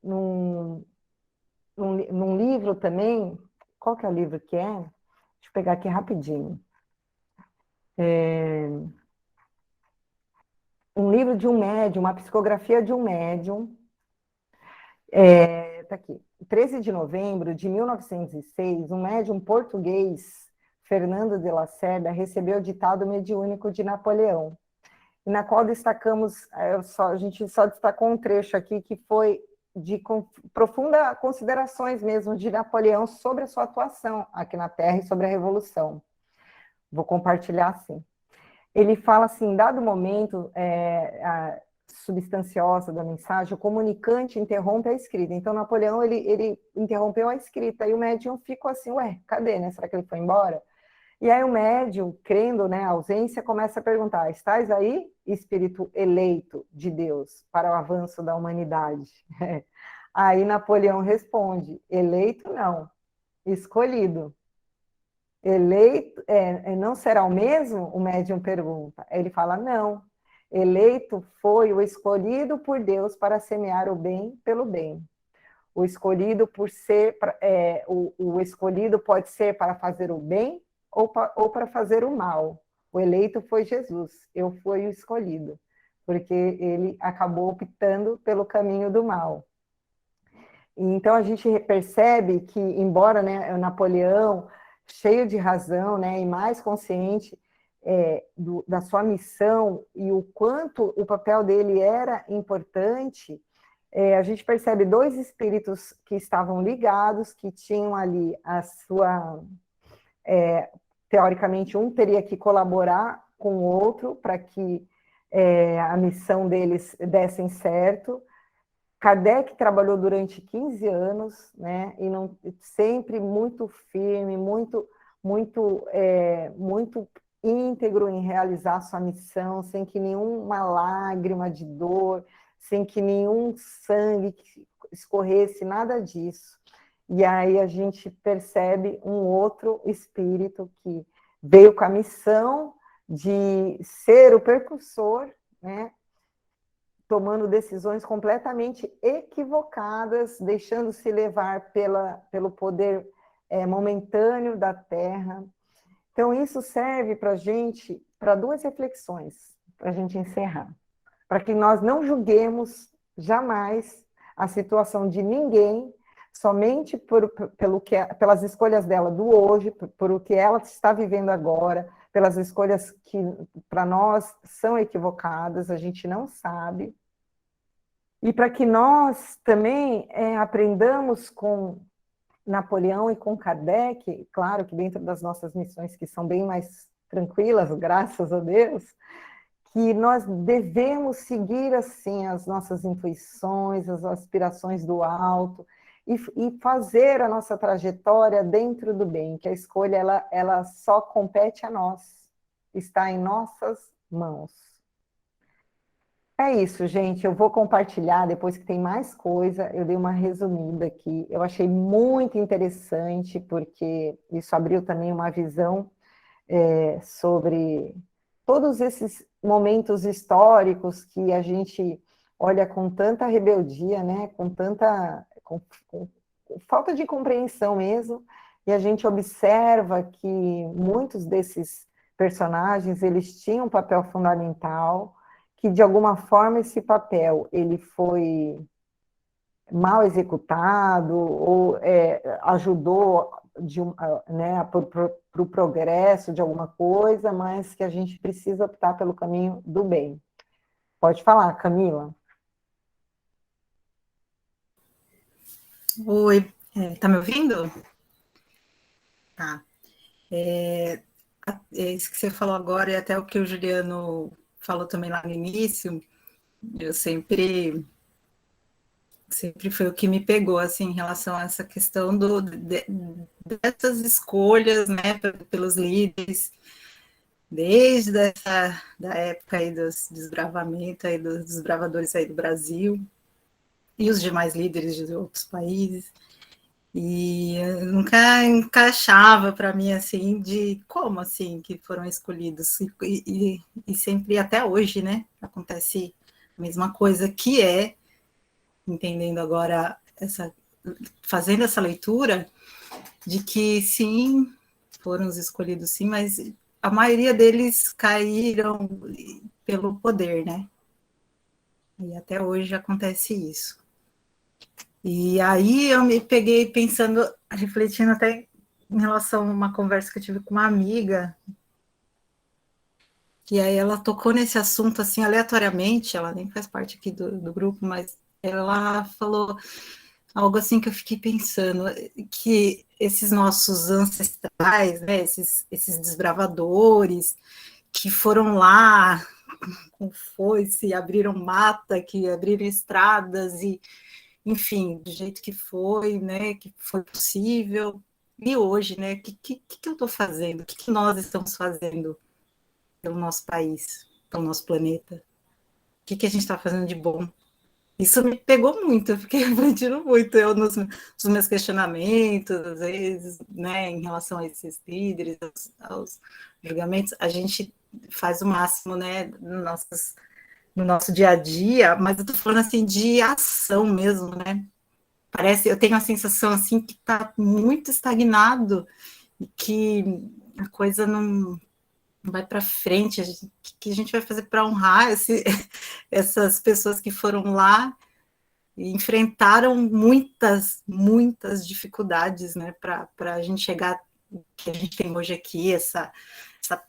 num livro também, qual que é o livro que é? Deixa eu pegar aqui rapidinho. Um livro de um médium, uma psicografia de um médium, tá aqui. 13 de novembro de 1906, um médium português, Fernando de Lacerda, recebeu o ditado mediúnico de Napoleão, na qual destacamos, a gente só destacou um trecho aqui que foi de profunda considerações mesmo de Napoleão sobre a sua atuação aqui na Terra e sobre a Revolução. Vou compartilhar assim. Ele fala assim, dado o momento substanciosa da mensagem, o comunicante interrompe a escrita. Então, Napoleão, ele interrompeu a escrita, e o médium ficou assim, ué, cadê, né? Será que ele foi embora? E aí o médium, crendo, né, a ausência, começa a perguntar, estás aí, espírito eleito de Deus, para o avanço da humanidade? Aí Napoleão responde, eleito não, escolhido. Eleito, não será o mesmo? O médium pergunta. Ele fala, não, eleito foi o escolhido por Deus para semear o bem pelo bem. O escolhido por ser, o escolhido pode ser para fazer o bem ou para fazer o mal. O eleito foi Jesus, eu fui o escolhido, porque ele acabou optando pelo caminho do mal. Então a gente percebe que, embora, né, Napoleão, cheio de razão, né, e mais consciente da sua missão e o quanto o papel dele era importante, a gente percebe dois espíritos que estavam ligados, que tinham ali a sua... teoricamente, um teria que colaborar com o outro para que a missão deles dessem certo. Kardec trabalhou durante 15 anos, né, e não, sempre muito firme, muito íntegro em realizar sua missão, sem que nenhuma lágrima de dor, sem que nenhum sangue escorresse, nada disso. E aí a gente percebe um outro espírito que veio com a missão de ser o percursor, né, tomando decisões completamente equivocadas, deixando-se levar pelo poder momentâneo da Terra. Então, isso serve para a gente, para duas reflexões, para a gente encerrar. Para que nós não julguemos jamais a situação de ninguém, somente pelas escolhas dela do hoje, por o que ela está vivendo agora, pelas escolhas que para nós são equivocadas, a gente não sabe. E para que nós também aprendamos com Napoleão e com Kardec, claro que dentro das nossas missões, que são bem mais tranquilas, graças a Deus, que nós devemos seguir assim as nossas intuições, as aspirações do alto, e fazer a nossa trajetória dentro do bem, que a escolha ela só compete a nós, está em nossas mãos. É isso, gente. Eu vou compartilhar depois que tem mais coisa. Eu dei uma resumida aqui. Eu achei muito interessante, porque isso abriu também uma visão sobre todos esses momentos históricos que a gente olha com tanta rebeldia, né? Com falta de compreensão mesmo. E a gente observa que muitos desses personagens eles tinham um papel fundamental, que de alguma forma esse papel ele foi mal executado ou ajudou né, para o progresso de alguma coisa, mas que a gente precisa optar pelo caminho do bem. Pode falar, Camila. Oi, tá me ouvindo? Tá. Isso que você falou agora e até o que o Juliano falou também lá no início, eu sempre foi o que me pegou, assim, em relação a essa questão dessas escolhas, né, pelos líderes, desde da época aí dos desbravamentos, aí dos desbravadores aí do Brasil, e os demais líderes de outros países, e eu nunca encaixava para mim, assim, de como, assim, que foram escolhidos, e sempre, até hoje, né, acontece a mesma coisa, que entendendo agora, fazendo essa leitura, de que sim, foram os escolhidos sim, mas a maioria deles caíram pelo poder, né? E até hoje acontece isso. E aí eu me peguei pensando, refletindo até em relação a uma conversa que eu tive com uma amiga, que aí ela tocou nesse assunto assim aleatoriamente, ela nem faz parte aqui do grupo, mas ela falou algo assim que eu fiquei pensando, que esses nossos ancestrais, né, esses desbravadores que foram lá com foice, abriram mata, que abriram estradas e, enfim, do jeito que foi, né, que foi possível. E hoje, né, que eu estou fazendo? O que nós estamos fazendo pelo nosso país, pelo nosso planeta? O que a gente está fazendo de bom? Isso me pegou muito, eu fiquei refletindo muito, eu nos meus questionamentos, às vezes, né, em relação a esses líderes, aos julgamentos, a gente faz o máximo, né, no nosso dia a dia, mas eu tô falando, assim, de ação mesmo, né, parece, eu tenho a sensação, assim, que tá muito estagnado, e que a coisa não vai para frente, o que a gente vai fazer para honrar essas pessoas que foram lá e enfrentaram muitas dificuldades, né, para a gente chegar que a gente tem hoje aqui, essa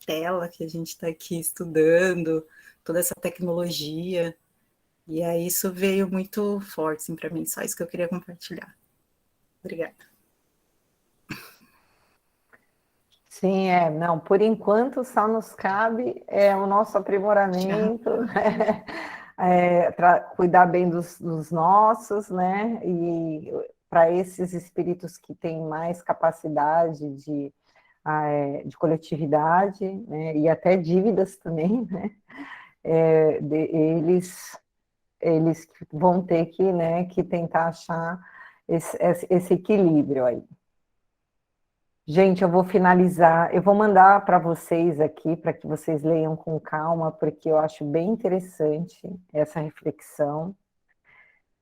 tela que a gente está aqui estudando, toda essa tecnologia. E aí isso veio muito forte assim, para mim, só isso que eu queria compartilhar. Obrigada. Sim, não, por enquanto só nos cabe o nosso aprimoramento, né? Cuidar bem dos nossos, né? E para esses espíritos que têm mais capacidade de coletividade, né? E até dívidas também, né? Eles vão ter que, né, que tentar achar esse equilíbrio aí. Gente, eu vou finalizar, eu vou mandar para vocês aqui, para que vocês leiam com calma, porque eu acho bem interessante essa reflexão.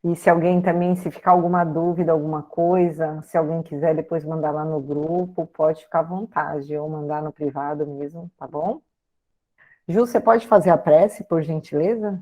E se alguém também, se ficar alguma dúvida, alguma coisa, se alguém quiser depois mandar lá no grupo, pode ficar à vontade, ou mandar no privado mesmo, tá bom? Ju, você pode fazer a prece, por gentileza?